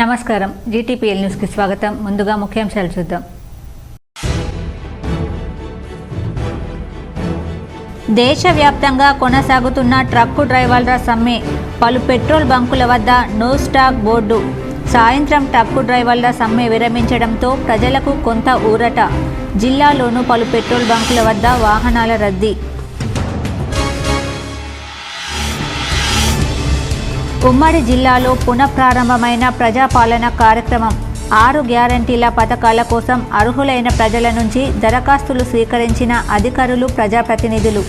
నమస్కారం GTPL news కి స్వాగతం. ముందుగా ముఖ్యాంశాలు చూద్దాం. దేశవ్యాప్తంగా కొనసాగుతున్న ట్రక్కు డ్రైవర్ల సమ్మె, పలు పెట్రోల్ బంకుల వద్ద నో స్టాక్ బోర్డు. సాయంత్రం ట్రక్కు డ్రైవర్ల సమ్మె విరమించడంతో ప్రజలకు కొంత ఊరట. జిల్లాలోనూ పలు పెట్రోల్ బంకుల వద్ద వాహనాల రద్దీ. ఉమ్మడి జిల్లాలో పునఃప్రారంభమైన ప్రజాపాలన కార్యక్రమం. 6 గ్యారంటీల పథకాల కోసం అర్హులైన ప్రజల నుంచి దరఖాస్తులు స్వీకరించిన అధికారులు, ప్రజాప్రతినిధులు.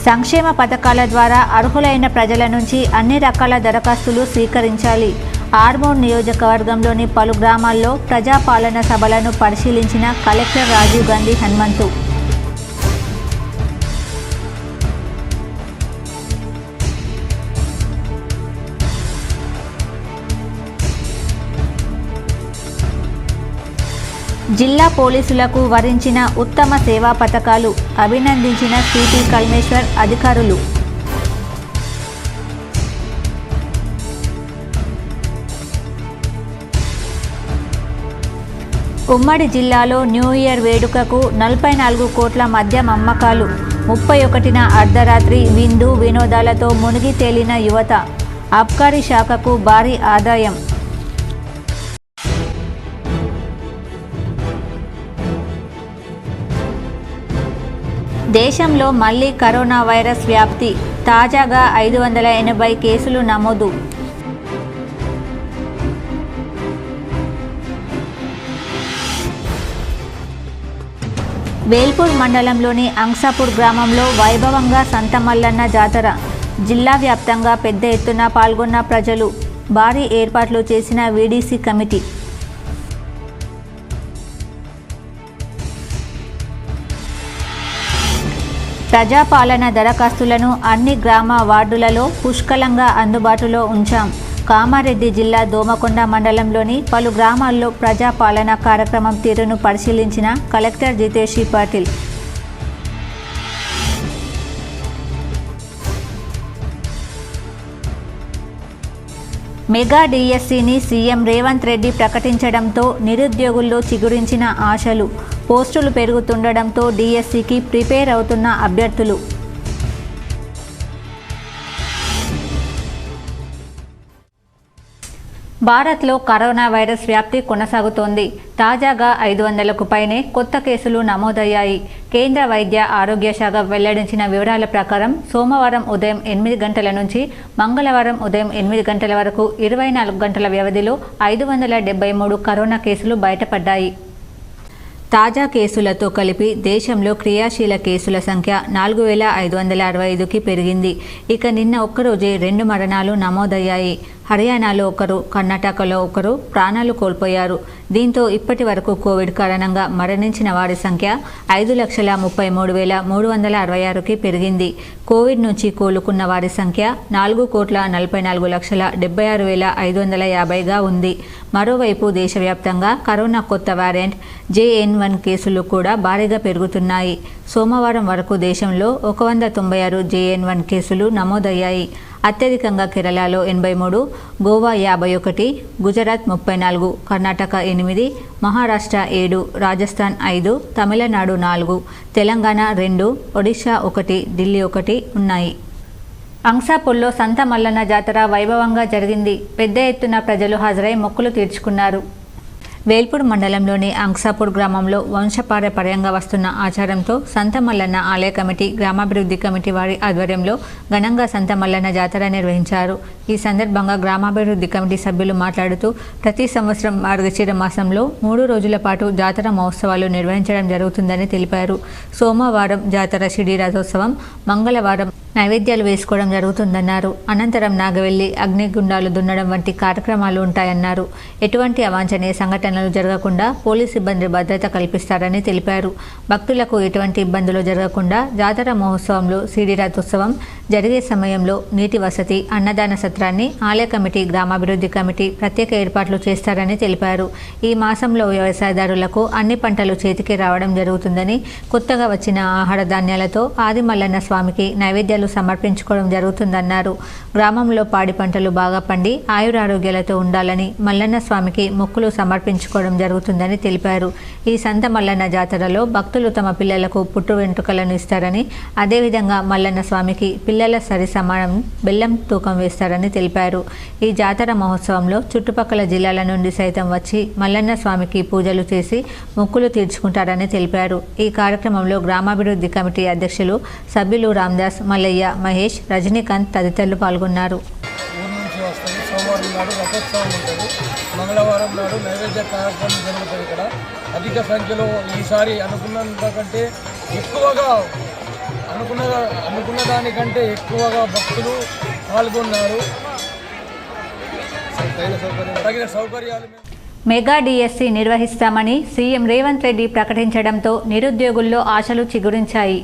సంక్షేమ పథకాల ద్వారా అర్హులైన ప్రజల నుంచి అన్ని రకాల దరఖాస్తులు స్వీకరించాలి. ఆర్మూర్ నియోజకవర్గంలోని పలు గ్రామాల్లో ప్రజాపాలన సభలను పరిశీలించిన కలెక్టర్ రాజీవ్ గాంధీ హనుమంతు. జిల్లా పోలీసులకు వరించిన ఉత్తమ సేవా పథకాలు, అభినందించిన సిపి కల్మేశ్వర్ అధికారులు. ఉమ్మడి జిల్లాలో న్యూ ఇయర్ వేడుకకు 44 కోట్ల మద్యం అమ్మకాలు. 31న అర్ధరాత్రి విందు వినోదాలతో మునిగి తేలిన యువత. అబ్కారీ శాఖకు భారీ ఆదాయం. దేశంలో మళ్లీ కరోనా వైరస్ వ్యాప్తి. తాజాగా 580 కేసులు నమోదు. వేల్పూర్ మండలంలోని అంసాపూర్ గ్రామంలో వైభవంగా సంతమల్లన్న జాతర. జిల్లా వ్యాప్తంగా పెద్ద ఎత్తున పాల్గొన్న ప్రజలు. భారీ ఏర్పాట్లు చేసిన వీడీసీ కమిటీ. ప్రజాపాలన దరఖాస్తులను అన్ని గ్రామ వార్డులలో పుష్కలంగా అందుబాటులో ఉంచాం. కామారెడ్డి జిల్లా దోమకొండ మండలంలోని పలు గ్రామాల్లో ప్రజాపాలన కార్యక్రమం తీరును పరిశీలించిన కలెక్టర్ జితేషి పాటిల్. మెగా డిఎస్సిని సీఎం రేవంత్ రెడ్డి ప్రకటించడంతో నిరుద్యోగుల్లో చిగురించిన ఆశలు. పోస్టులు పెరుగుతుండడంతో డిఎస్సికి ప్రిపేర్ అవుతున్న అభ్యర్థులు. భారత్లో కరోనా వైరస్ వ్యాప్తి కొనసాగుతోంది. తాజాగా 500కు పైనే కొత్త కేసులు నమోదయ్యాయి. కేంద్ర వైద్య ఆరోగ్య శాఖ వెల్లడించిన వివరాల ప్రకారం సోమవారం ఉదయం 8 గంటల నుంచి మంగళవారం ఉదయం 8 గంటల వరకు 24 గంటల వ్యవధిలో 573 కరోనా కేసులు బయటపడ్డాయి. తాజా కేసులతో కలిపి దేశంలో క్రియాశీల కేసుల సంఖ్య 4565కి పెరిగింది. ఇక నిన్న ఒక్కరోజే 2 మరణాలు నమోదయ్యాయి. హర్యానాలో ఒకరు, కర్ణాటకలో ఒకరు ప్రాణాలు కోల్పోయారు. దీంతో ఇప్పటి వరకు కోవిడ్ కారణంగా మరణించిన వారి సంఖ్య 5,33,366కి పెరిగింది. కోవిడ్ నుంచి కోలుకున్న వారి సంఖ్య 4,44,76,550గా ఉంది. మరోవైపు దేశవ్యాప్తంగా కరోనా కొత్త వేరియంట్ JN1 కేసులు కూడా భారీగా పెరుగుతున్నాయి. సోమవారం వరకు దేశంలో 196 JN1 కేసులు నమోదయ్యాయి. అత్యధికంగా కేరళలో 83, గోవా 51, గుజరాత్ 34, కర్ణాటక 8, మహారాష్ట్ర 7, రాజస్థాన్ 5, తమిళనాడు 4, తెలంగాణ 2, ఒడిశా 1, ఢిల్లీ 1 ఉన్నాయి. అంసాపూర్లో సంత మల్లన్న జాతర వైభవంగా జరిగింది. పెద్ద ఎత్తున ప్రజలు హాజరై మొక్కులు తీర్చుకున్నారు. వేల్పూర్ మండలంలోని అంసాపూర్ గ్రామంలో వంశపారంపర్యంగా వస్తున్న ఆచారంతో సంత మల్లన్న ఆలయ కమిటీ, గ్రామాభివృద్ధి కమిటీ వారి ఆధ్వర్యంలో ఘనంగా సంత మల్లన్న జాతర నిర్వహించారు. ఈ సందర్భంగా గ్రామాభివృద్ధి కమిటీ సభ్యులు మాట్లాడుతూ ప్రతి సంవత్సరం మార్గశిర మాసంలో 3 రోజుల పాటు జాతర మహోత్సవాలు నిర్వహించడం జరుగుతుందని తెలిపారు. సోమవారం జాతర షిడి రథోత్సవం, మంగళవారం నైవేద్యాలు వేసుకోవడం జరుగుతుందన్నారు. అనంతరం నాగవెల్లి, అగ్నిగుండాలు దున్నడం వంటి కార్యక్రమాలు ఉంటాయన్నారు. ఎటువంటి అవాంఛనీయ సంఘటనలు జరగకుండా పోలీసు సిబ్బంది భద్రత కల్పిస్తారని తెలిపారు. భక్తులకు ఎటువంటి ఇబ్బందులు జరగకుండా జాతర మహోత్సవంలో సీడీ రథోత్సవం జరిగే సమయంలో నీటి వసతి, అన్నదాన సత్రాన్ని ఆలయ కమిటీ, గ్రామాభివృద్ధి కమిటీ ప్రత్యేక ఏర్పాట్లు చేస్తారని తెలిపారు. ఈ మాసంలో వ్యవసాయదారులకు అన్ని పంటలు చేతికి రావడం జరుగుతుందని, కొత్తగా వచ్చిన ఆహార ధాన్యాలతో ఆది మల్లన్న స్వామికి నైవేద్యాలు సమర్పించుకోవడం జరుగుతుందన్నారు. గ్రామంలో పాడి పంటలు బాగా పండి ఆయురారోగ్యాలతో ఉండాలని మల్లన్న స్వామికి మొక్కులు సమర్పించుకోవడం జరుగుతుందని తెలిపారు. ఈ సంత మల్లన్న జాతరలో భక్తులు తమ పిల్లలకు పుట్టు వెంట్రుకలను ఇస్తారని, అదేవిధంగా మల్లన్న స్వామికి పిల్లల సరి సమానం బెల్లం తూకం వేస్తారని తెలిపారు. ఈ జాతర మహోత్సవంలో చుట్టుపక్కల జిల్లాల నుండి సైతం వచ్చి మల్లన్న స్వామికి పూజలు చేసి మొక్కులు తీర్చుకుంటారని తెలిపారు. ఈ కార్యక్రమంలో గ్రామాభివృద్ధి కమిటీ అధ్యక్షులు, సభ్యులు రామదాస్, మల్లయ్య, మహేష్, రజనీకాంత్ తదితరులు పాల్గొన్నారు. సోమవారం నాడు రథోత్సవం ఉంటుంది. మంగళవారం నాడు నైవేద్య కార్యక్రమం జరుగుతుంది. ఇక్కడ అధిక సంఖ్యలో ఈసారి అనుకున్నంతకంటే ఎక్కువగా అనుకున్న దానికంటే ఎక్కువగా భక్తులు పాల్గొన్నారు. తగిన సౌకర్యాలు మెగా డిఎస్సి నిర్వహిస్తామని సీఎం రేవంత్ రెడ్డి ప్రకటించడంతో నిరుద్యోగుల్లో ఆశలు చిగురించాయి.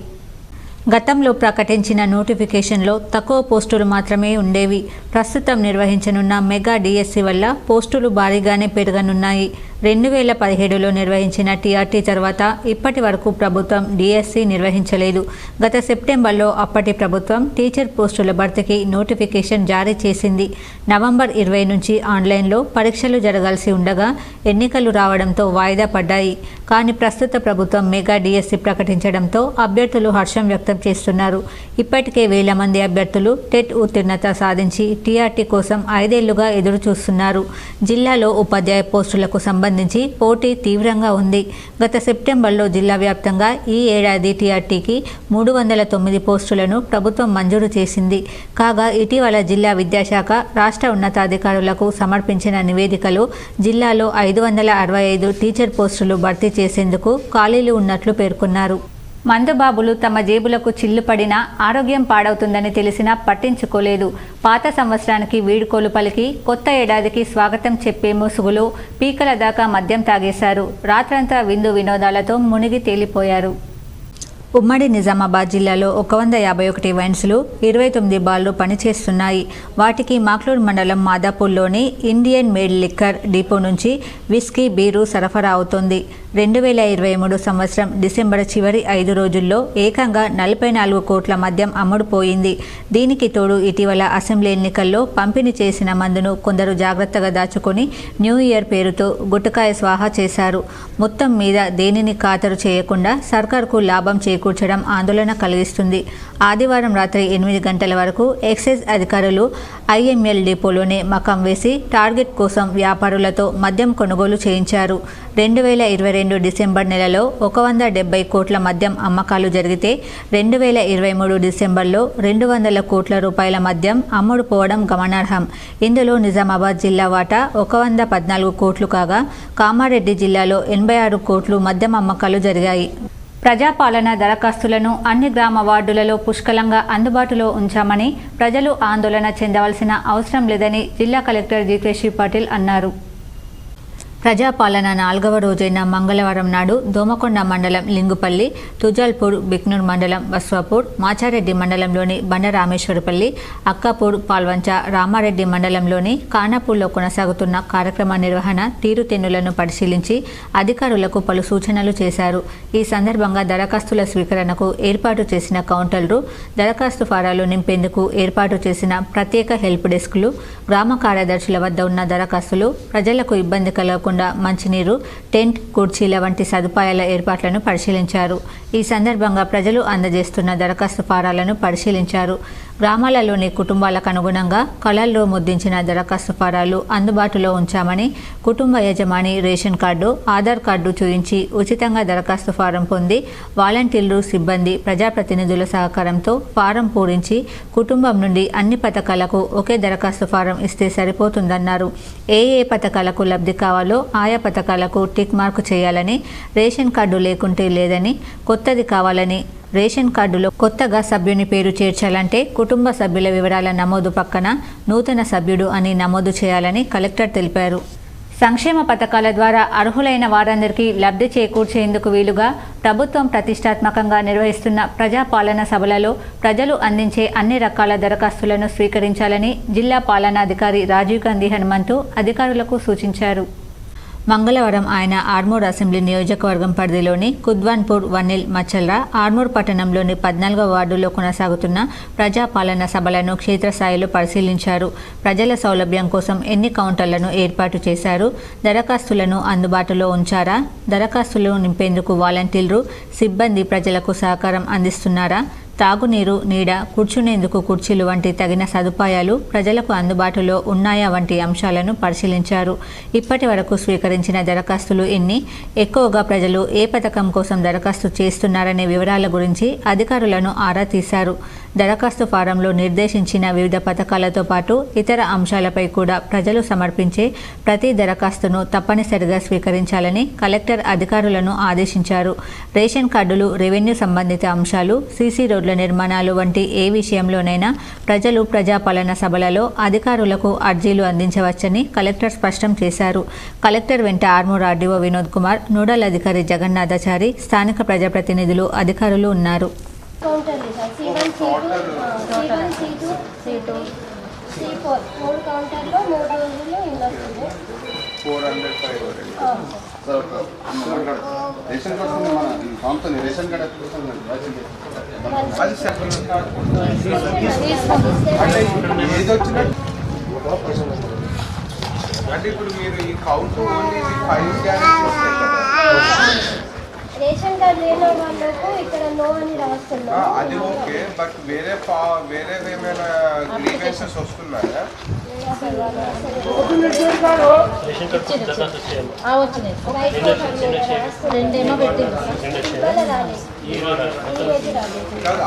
గతంలో ప్రకటించిన నోటిఫికేషన్లో తక్కువ పోస్టులు మాత్రమే ఉండేవి. ప్రస్తుతం నిర్వహించనున్న మెగా డిఎస్సి వల్ల పోస్టులు భారీగానే పెరగనున్నాయి. 2017లో నిర్వహించిన టీఆర్టీ తర్వాత ఇప్పటి వరకు ప్రభుత్వం డిఎస్సి నిర్వహించలేదు. గత సెప్టెంబర్లో అప్పటి ప్రభుత్వం టీచర్ పోస్టుల భర్తీకి నోటిఫికేషన్ జారీ చేసింది. నవంబర్ 20 నుంచి ఆన్లైన్లో పరీక్షలు జరగాల్సి ఉండగా ఎన్నికలు రావడంతో వాయిదా పడ్డాయి. కానీ ప్రస్తుత ప్రభుత్వం మెగా డిఎస్సి ప్రకటించడంతో అభ్యర్థులు హర్షం వ్యక్తం చేస్తున్నారు. ఇప్పటికే వేల మంది అభ్యర్థులు టెట్ ఉత్తీర్ణత సాధించి టీఆర్టీ కోసం 5 ఏళ్లుగా ఎదురు చూస్తున్నారు. జిల్లాలో ఉపాధ్యాయ పోస్టులకు సంబంధించి పోటీ తీవ్రంగా ఉంది. గత సెప్టెంబర్లో జిల్లా వ్యాప్తంగా ఈ ఏడాది టీఆర్టీకి 309 పోస్టులను ప్రభుత్వం మంజూరు చేసింది. కాగా ఇటీవల జిల్లా విద్యాశాఖ రాష్ట్ర ఉన్నతాధికారులకు సమర్పించిన నివేదికలో జిల్లాలో 565 టీచర్ పోస్టులు భర్తీ చేసేందుకు ఖాళీలు ఉన్నట్లు పేర్కొన్నారు. మందుబాబులు తమ జేబులకు చిల్లు పడినా ఆరోగ్యం పాడవుతుందని తెలిసినా పట్టించుకోలేదు. పాత సంవత్సరానికి వీడ్కోలు పలికి కొత్త ఏడాదికి స్వాగతం చెప్పే ముసుగులో పీకల దాకా మద్యం తాగేశారు. రాత్రంతా విందు వినోదాలతో మునిగి తేలిపోయారు. ఉమ్మడి నిజామాబాద్ జిల్లాలో 151 వైన్స్లు, 29 బార్లు పనిచేస్తున్నాయి. వాటికి మాక్లూర్ మండలం మాదాపూర్లోని ఇండియన్ మేడ్ లిక్కర్ డిపో నుంచి విస్కీ, బీరు సరఫరా అవుతోంది. 2023 సంవత్సరం డిసెంబర్ చివరి 5 రోజుల్లో ఏకంగా 44 కోట్ల మద్యం అమ్ముడుపోయింది. దీనికి తోడు ఇటీవల అసెంబ్లీ ఎన్నికల్లో పంపిణీ చేసిన మందును కొందరు జాగ్రత్తగా దాచుకొని న్యూ ఇయర్ పేరుతో గుట్టకాయ స్వాహా చేశారు. మొత్తం మీద దేనిని ఖాతరు చేయకుండా సర్కార్కు లాభం కూర్చడం ఆందోళన కలిగిస్తుంది. ఆదివారం రాత్రి 8 గంటల వరకు ఎక్సైజ్ అధికారులు ఐఎంఎల్ డిపోలోనే మకాం వేసి టార్గెట్ కోసం వ్యాపారులతో మద్యం కొనుగోలు చేయించారు. 2022 డిసెంబర్ నెలలో 170 కోట్ల మద్యం అమ్మకాలు జరిగితే 2023 డిసెంబర్లో 200 కోట్ల రూపాయల మద్యం అమ్ముడుపోవడం గమనార్హం. ఇందులో నిజామాబాద్ జిల్లా వాటా 114 కోట్లు కాగా కామారెడ్డి జిల్లాలో 86 కోట్లు మద్యం అమ్మకాలు జరిగాయి. ప్రజాపాలన దరఖాస్తులను అన్ని గ్రామ వార్డులలో పుష్కలంగా అందుబాటులో ఉంచామని, ప్రజలు ఆందోళన చెందవలసిన అవసరం లేదని జిల్లా కలెక్టర్ జీకేశ్రీ పాటిల్ అన్నారు. ప్రజాపాలన 4వ రోజైన మంగళవారం నాడు దోమకొండ మండలం లింగుపల్లి, తుజాల్పూర్, బిక్నూర్ మండలం బస్వాపూర్, మాచారెడ్డి మండలంలోని బండరామేశ్వరపల్లి, అక్కాపూర్, పాల్వంచ, రామారెడ్డి మండలంలోని కానాపూర్లో కొనసాగుతున్న కార్యక్రమ నిర్వహణ తీరుతెన్నులను పరిశీలించి అధికారులకు పలు సూచనలు చేశారు. ఈ సందర్భంగా దరఖాస్తుల స్వీకరణకు ఏర్పాటు చేసిన కౌంటర్లు, దరఖాస్తు ఫారాలు నింపేందుకు ఏర్పాటు చేసిన ప్రత్యేక హెల్ప్ డెస్క్లు, గ్రామ కార్యదర్శుల వద్ద ఉన్న దరఖాస్తులు, ప్రజలకు ఇబ్బంది కలగకుండా మంచినీరు, టెంట్, కుర్చీల వంటి సదుపాయాల ఏర్పాట్లను పరిశీలించారు. ఈ సందర్భంగా ప్రజలు అందజేస్తున్న దరఖాస్తు ఫారాలను పరిశీలించారు. గ్రామాలలోని కుటుంబాలకు అనుగుణంగా కళల్లో ముద్రించిన దరఖాస్తు ఫారాలు అందుబాటులో ఉంచామని, కుటుంబ యజమాని రేషన్ కార్డు, ఆధార్ కార్డు చూయించి ఉచితంగా దరఖాస్తు ఫారం పొంది వాలంటీర్లు, సిబ్బంది, ప్రజాప్రతినిధుల సహకారంతో ఫారం పూరించి కుటుంబం నుండి అన్ని పథకాలకు ఒకే దరఖాస్తు ఫారం ఇస్తే సరిపోతుందన్నారు. ఏ పథకాలకు లబ్ధి కావాలో ఆయా పథకాలకు టిక్ మార్కు చేయాలని, రేషన్ కార్డు లేకుంటే లేదని, కొత్తది కావాలని రేషన్ కార్డులో కొత్తగా సభ్యుని పేరు చేర్చాలంటే కుటుంబ సభ్యుల వివరాల నమోదు పక్కన నూతన సభ్యుడు అని నమోదు చేయాలని కలెక్టర్ తెలిపారు. సంక్షేమ పథకాల ద్వారా అర్హులైన వారందరికీ లబ్ధి చేకూర్చేందుకు వీలుగా ప్రభుత్వం ప్రతిష్టాత్మకంగా నిర్వహిస్తున్న ప్రజాపాలన సభలలో ప్రజలు అందించే అన్ని రకాల దరఖాస్తులను స్వీకరించాలని జిల్లా పాలనాధికారి రాజీవ్ గాంధీ హనుమంతు అధికారులకు సూచించారు. మంగళవారం ఆయన ఆర్మూర్ అసెంబ్లీ నియోజకవర్గం పరిధిలోని కుద్వాన్పూర్, వన్నెల్, మచ్చల్రా, ఆర్మూర్ పట్టణంలోని 14వ వార్డులో కొనసాగుతున్న ప్రజాపాలన సభలను క్షేత్రస్థాయిలో పరిశీలించారు. ప్రజల సౌలభ్యం కోసం ఎన్ని కౌంటర్లను ఏర్పాటు చేశారు, దరఖాస్తులను అందుబాటులో ఉంచారా, దరఖాస్తులు నింపేందుకు వాలంటీర్లు, సిబ్బంది ప్రజలకు సహకారం అందిస్తున్నారా, తాగునీరు, నీడ, కూర్చునేందుకు కుర్చీలు వంటి తగిన సదుపాయాలు ప్రజలకు అందుబాటులో ఉన్నాయా వంటి అంశాలను పరిశీలించారు. ఇప్పటి వరకు స్వీకరించిన దరఖాస్తులు ఎన్ని, ఎక్కువగా ప్రజలు ఏ పథకం కోసం దరఖాస్తు చేస్తున్నారనే వివరాల గురించి అధికారులను ఆరా తీశారు. దరఖాస్తు ఫారంలో నిర్దేశించిన వివిధ పథకాలతో పాటు ఇతర అంశాలపై కూడా ప్రజలు సమర్పించే ప్రతి దరఖాస్తును తప్పనిసరిగా స్వీకరించాలని కలెక్టర్ అధికారులను ఆదేశించారు. రేషన్ కార్డులు, రెవెన్యూ సంబంధిత అంశాలు, సీసీ రోడ్ల నిర్మాణాలు వంటి ఏ విషయంలోనైనా ప్రజలు ప్రజాపాలన సభలలో అధికారులకు అర్జీలు అందించవచ్చని కలెక్టర్ స్పష్టం చేశారు. కలెక్టర్ వెంట ఆర్మూర్ ఆర్డీఓ వినోద్ కుమార్, నోడల్ అధికారి జగన్నాథాచారి, స్థానిక ప్రజాప్రతినిధులు, అధికారులు ఉన్నారు. C1, C2, C4 మూడు కౌంటర్లో 3 రోజుల్లో ఇల్లు వస్తుంది. 400 రేషన్ కార్డు మన కాంపనీ రేషన్ కార్డు ఏది వచ్చిన అంటే ఇప్పుడు మీరు ఈ కౌంట్ ఓన్లీ 5 గ్యారెంటీ వస్తాయి కదా. రేషన్ కార్డు లేని వాళ్ళకు ఇక్కడ నో అని రాస్తున్నా. అది ఓకే, బట్ వేరే ఏమైనా గ్రీవెన్సెస్ వస్తున్నాయా?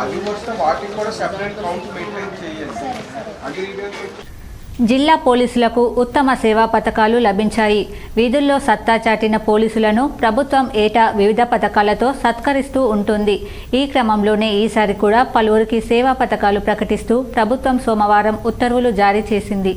అది వస్తే వాటికి కూడా సెపరేట్ కౌంట్ మెయింటైన్ చేయాలి. జిల్లా పోలీసులకు ఉత్తమ సేవా పథకాలు లభించాయి. వీధుల్లో సత్తా చాటిన పోలీసులను ప్రభుత్వం ఏటా వివిధ పథకాలతో సత్కరిస్తూ ఉంటుంది. ఈ క్రమంలోనే ఈసారి కూడా పలువురికి సేవా పథకాలు ప్రకటిస్తూ ప్రభుత్వం సోమవారం ఉత్తర్వులు జారీ చేసింది.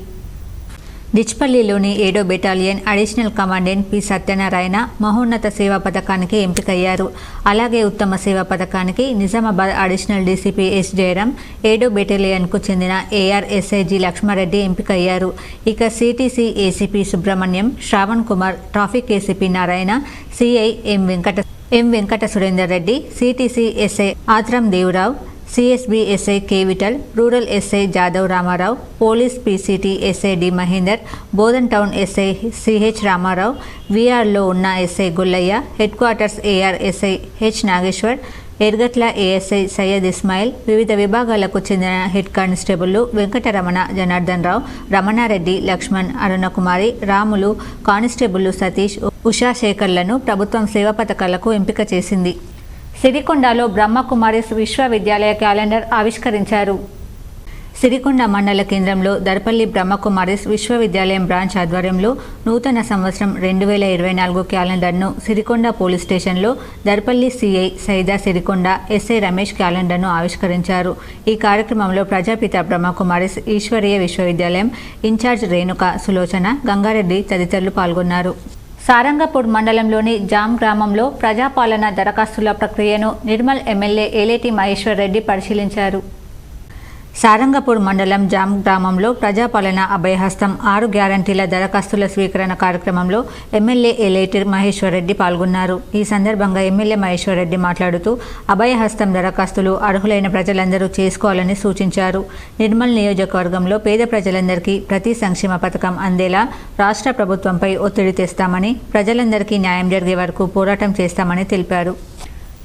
డిచ్పల్లిలోని 7వ battalion additional commandant P Satyanarayana మహోన్నత సేవా పథకానికి ఎంపికయ్యారు. అలాగే ఉత్తమ సేవా పథకానికి Nizamabad additional DCP S Jayaram, 7వ బెటాలియన్కు చెందిన ఏఆర్ఎస్ఐజి లక్ష్మారెడ్డి ఎంపికయ్యారు. ఇక CTC ACP Subrahmanyam, Shravan Kumar, traffic ACP Narayana, CI M Venkata Surender Reddy, CTC SI Atram Devarao, CSB SI K Vittal, rural SI Jadhav Ramarao, police PCT SI D Mahender, Bodhan town SI CH Ramarao, వీఆర్లో ఉన్న SI Gullaiah, head quarters AR SI H Nageshwar, Ergatla ASI Syed Ismail, వివిధ విభాగాలకు చెందిన హెడ్ కానిస్టేబుళ్లు వెంకటరమణ, జనార్దన్ రావు, రమణారెడ్డి, లక్ష్మణ్, అరుణకుమారి, రాములు, కానిస్టేబుళ్లు సతీష్, ఉషాశేఖర్లను ప్రభుత్వం సేవా పథకాలకు ఎంపిక చేసింది. సిరికొండలో బ్రహ్మకుమారిస్ విశ్వవిద్యాలయ క్యాలెండర్ ఆవిష్కరించారు. సిరికొండ మండల కేంద్రంలో దర్పల్లి బ్రహ్మకుమారిస్ విశ్వవిద్యాలయం బ్రాంచ్ ఆధ్వర్యంలో నూతన సంవత్సరం 2024 క్యాలెండర్ను సిరికొండ పోలీస్ స్టేషన్లో దర్పల్లి సిఐ సైదా సిరికొండ, ఎస్ఐ రమేష్ క్యాలెండర్ను ఆవిష్కరించారు. ఈ కార్యక్రమంలో ప్రజాపిత బ్రహ్మకుమారిస్ ఈశ్వరీయ విశ్వవిద్యాలయం ఇన్ఛార్జ్ రేణుక, సులోచన, గంగారెడ్డి తదితరులు పాల్గొన్నారు. సారంగపూర్ మండలంలోని జామ్ గ్రామంలో ప్రజాపాలన దరఖాస్తుల ప్రక్రియను నిర్మల్ ఎమ్మెల్యే ఏలేటి మహేశ్వర్ రెడ్డి పరిశీలించారు. సారంగపూర్ మండలం జామ్ గ్రామంలో ప్రజాపాలన అభయహస్తం 6 గ్యారంటీల దరఖాస్తుల స్వీకరణ కార్యక్రమంలో ఎమ్మెల్యే ఏలేటి మహేశ్వర్ రెడ్డి పాల్గొన్నారు. ఈ సందర్భంగా ఎమ్మెల్యే మహేశ్వర్ రెడ్డి మాట్లాడుతూ అభయహస్తం దరఖాస్తులు అర్హులైన ప్రజలందరూ చేసుకోవాలని సూచించారు. నిర్మల్ నియోజకవర్గంలో పేద ప్రజలందరికీ ప్రతి సంక్షేమ పథకం అందేలా రాష్ట్ర ప్రభుత్వంపై ఒత్తిడి తెస్తామని, ప్రజలందరికీ న్యాయం జరిగే వరకు పోరాటం చేస్తామని తెలిపారు.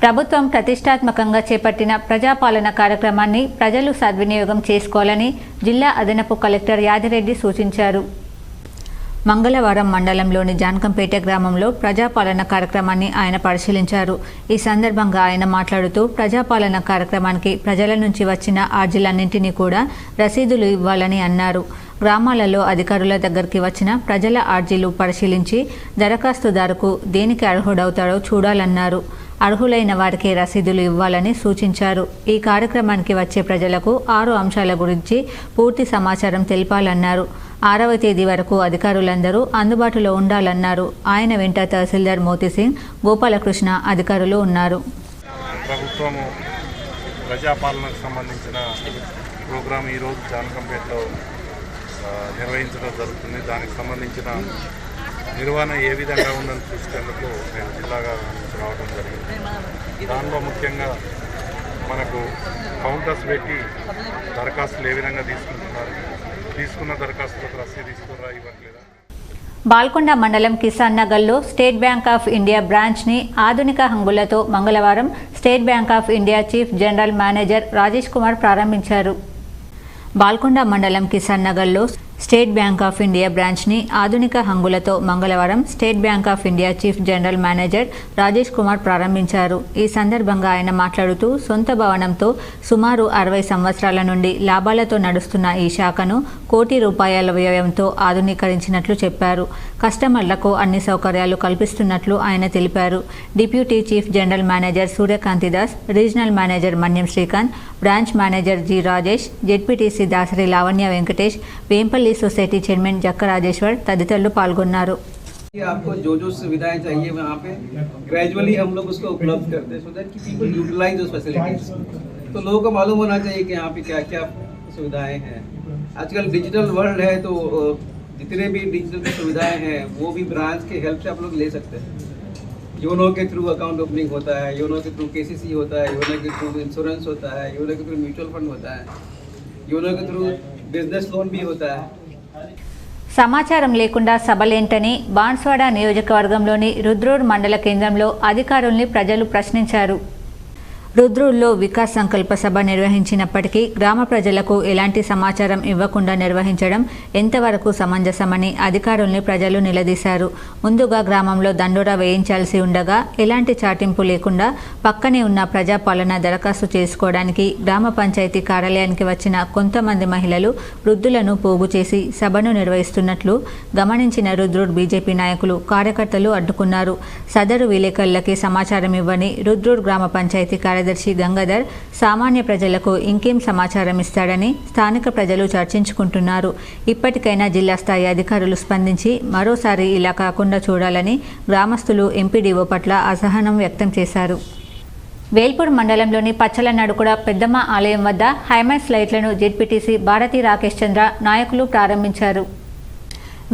ప్రభుత్వం ప్రతిష్టాత్మకంగా చేపట్టిన ప్రజాపాలన కార్యక్రమాన్ని ప్రజలు సద్వినియోగం చేసుకోవాలని జిల్లా అదనపు కలెక్టర్ యాదిరెడ్డి సూచించారు. మంగళవారం మండలంలోని జాన్కంపేట గ్రామంలో ప్రజాపాలన కార్యక్రమాన్ని ఆయన పరిశీలించారు. ఈ సందర్భంగా ఆయన మాట్లాడుతూ ప్రజాపాలన కార్యక్రమానికి ప్రజల నుంచి వచ్చిన అర్జీలన్నింటినీ కూడా రసీదులు ఇవ్వాలని అన్నారు. గ్రామాలలో అధికారుల దగ్గరికి వచ్చిన ప్రజల అర్జీలు పరిశీలించి దరఖాస్తుదారుకు దేనికి అర్హుడవుతాడో చూడాలన్నారు. అర్హులైన వారికి రసీదులు ఇవ్వాలని సూచించారు. ఈ కార్యక్రమానికి వచ్చే ప్రజలకు 6 అంశాల గురించి పూర్తి సమాచారం తెలపాలన్నారు. 6వ తేదీ వరకు అధికారులందరూ అందుబాటులో ఉండాలన్నారు. ఆయన వెంట తహసీల్దార్ మోతీసింగ్, గోపాలకృష్ణ అధికారులు ఉన్నారు. ప్రభుత్వము ప్రజాపాలనకు సంబంధించిన ప్రోగ్రాం ఈరోజు జానకంపేటలో నిర్వహించడం జరుగుతుంది. దానికి సంబంధించిన నిర్వహణ ఏ విధంగా ఉందని చూసేందుకు నేను జిల్లాగా రావడం జరిగింది. దానిలో ముఖ్యంగా మనకు కౌంటర్స్ పెట్టి దరఖాస్తులు ఏ విధంగా తీసుకుంటున్నారు, తీసుకున్న దరఖాస్తులకు రసీదు తీసుకురా ఇవ్వట్లేదా. బాల్కొండ మండలం కిసాన్ నగర్లో స్టేట్ బ్యాంక్ ఆఫ్ ఇండియా బ్రాంచ్ని ఆధునిక హంగులతో మంగళవారం state bank of India chief general manager Rajesh Kumar ప్రారంభించారు. బాల్కొండ మండలం కిసాన్ నగర్లో స్టేట్ బ్యాంక్ ఆఫ్ ఇండియా బ్రాంచ్ని ఆధునిక హంగులతో మంగళవారం state bank of India chief general manager Rajesh Kumar ప్రారంభించారు. ఈ సందర్భంగా ఆయన మాట్లాడుతూ సొంత భవనంతో సుమారు 60 సంవత్సరాల నుండి లాభాలతో నడుస్తున్న ఈ శాఖను ₹1,00,00,000 వ్యయంతో ఆధునీకరించినట్లు చెప్పారు. కస్టమర్లకు అన్ని సౌకర్యాలు కల్పిస్తున్నట్లు ఆయన తెలిపారు. Deputy chief general manager Suryakanti Das, regional manager Manyam Srikanth, branch manager G Rajesh, ZPTC Dasari Lavanya Venkatesh, Vempalli society chairman Jakka Rajeshwar तदितरुलु पाल्गొన్నారు. आपको जो जो सुविधाएं चाहिए वहाँ पे ग्रेजुअली हम लोग उसको उपलब्ध करते हैं, सो दैट कि पीपल यूटिलाइज दोस फैसिलिटीज. तो लोगों को मालूम होना चाहिए कि यहाँ पे क्या क्या सुविधाएं हैं. आजकल डिजिटल वर्ल्ड है, तो जितने भी डिजिटल सुविधाएं हैं वो भी ब्रांच के हेल्प से आप लोग ले सकते हैं. योनो के थ्रू अकाउंट ओपनिंग होता है, योनो के थ्रू केसीसी होता है, योनो के थ्रू इंश्योरेंस होता है, योनो के थ्रू म्यूचुअल फंड होता है, योनो के थ्रू बिजनेस लोन भी होता है. సమాచారం లేకుండా సభలేంటని బాన్స్వాడ నియోజకవర్గంలోని రుద్రూర్ మండల కేంద్రంలో అధికారుల్ని ప్రజలు ప్రశ్నించారు. రుద్రూర్లో వికాస్ సంకల్ప సభ నిర్వహించినప్పటికీ గ్రామ ప్రజలకు ఎలాంటి సమాచారం ఇవ్వకుండా నిర్వహించడం ఎంతవరకు సమంజసమని అధికారుల్ని ప్రజలు నిలదీశారు. ముందుగా గ్రామంలో దండోరా వేయించాల్సి ఉండగా ఎలాంటి చాటింపు లేకుండా పక్కనే ఉన్న ప్రజాపాలన దరఖాస్తు చేసుకోవడానికి గ్రామ పంచాయతీ కార్యాలయానికి వచ్చిన కొంతమంది మహిళలు వృద్ధులను పోగు చేసి సభను నిర్వహిస్తున్నట్లు గమనించిన రుద్రూర్ బీజేపీ నాయకులు, కార్యకర్తలు అడ్డుకున్నారు. సదరు విలేకరులకి సమాచారం ఇవ్వని రుద్రూర్ గ్రామ పంచాయతీ కార్యదర్శి గంగాధర్ సామాన్య ప్రజలకు ఇంకేం సమాచారం ఇస్తాడని స్థానిక ప్రజలు చర్చించుకుంటున్నారు. ఇప్పటికైనా జిల్లా స్థాయి అధికారులు స్పందించి మరోసారి ఇలా కాకుండా చూడాలని గ్రామస్తులు ఎంపీడీఓ పట్ల అసహనం వ్యక్తం చేశారు. వేల్పూర్ మండలంలోని పచ్చల నడుకుడ పెద్దమ్మ ఆలయం వద్ద హైమాక్స్ లైట్లను జెడ్పీటీసీ భారతి రాకేష్ చంద్ర నాయకులు ప్రారంభించారు.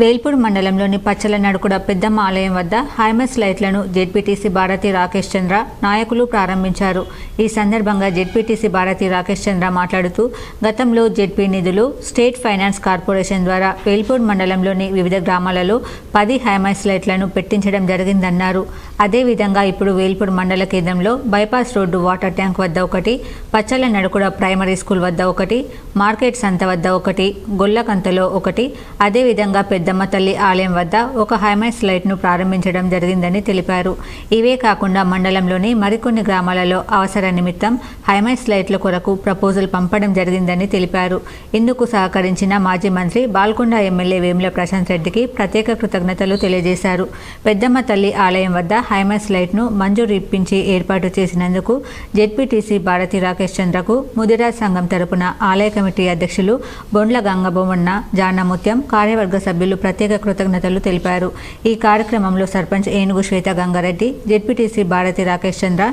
వేల్పూర్ మండలంలోని పచ్చల నడుకుడ పెద్దమ్మ ఆలయం వద్ద హైమాక్స్ లైట్లను జెడ్పీటీసీ భారతి రాకేష్ చంద్ర నాయకులు ప్రారంభించారు. ఈ సందర్భంగా జెడ్పీటీసీ భారతి రాకేష్ చంద్ర మాట్లాడుతూ గతంలో జెడ్పీ నిధులు స్టేట్ ఫైనాన్స్ కార్పొరేషన్ ద్వారా వేల్పూర్ మండలంలోని వివిధ గ్రామాలలో 10 హైమాక్స్ లైట్లను పెట్టించడం జరిగిందన్నారు. అదేవిధంగా ఇప్పుడు వేల్పూర్ మండల కేంద్రంలో బైపాస్ రోడ్డు వాటర్ ట్యాంక్ వద్ద ఒకటి, పచ్చల నడుకుడ ప్రైమరీ స్కూల్ వద్ద ఒకటి, మార్కెట్ సంత వద్ద ఒకటి, గొల్లకంతలో ఒకటి, అదేవిధంగా పెద్దమ్మ తల్లి ఆలయం వద్ద ఒక హైమాక్స్ లైట్ను ప్రారంభించడం జరిగిందని తెలిపారు. ఇవే కాకుండా మండలంలోని మరికొన్ని గ్రామాలలో అవసర నిమిత్తం హైమాక్స్ లైట్ల కొరకు ప్రపోజల్ పంపడం జరిగిందని తెలిపారు. ఇందుకు సహకరించిన మాజీ మంత్రి బాల్కొండ ఎమ్మెల్యే వేముల ప్రశాంత్ రెడ్డికి ప్రత్యేక కృతజ్ఞతలు తెలియజేశారు. పెద్దమ్మ తల్లి ఆలయం వద్ద హైమాక్స్ లైట్ను మంజూరు ఇప్పించి ఏర్పాటు చేసినందుకు జెడ్పీటీసీ భారతి రాకేష్ చంద్రకు ముదిరాజ్ సంఘం తరపున ఆలయ కమిటీ అధ్యక్షులు బొండ్ల గంగబొమ్మన్న, జానముత్యం, కార్యవర్గ సభ్యులు ప్రత్యేక కృతజ్ఞతలు తెలిపారు. ఈ కార్యక్రమంలో sarpanch Enugu Swetha Gangareddy, ZPTC Bharathi Rakesh Chandra,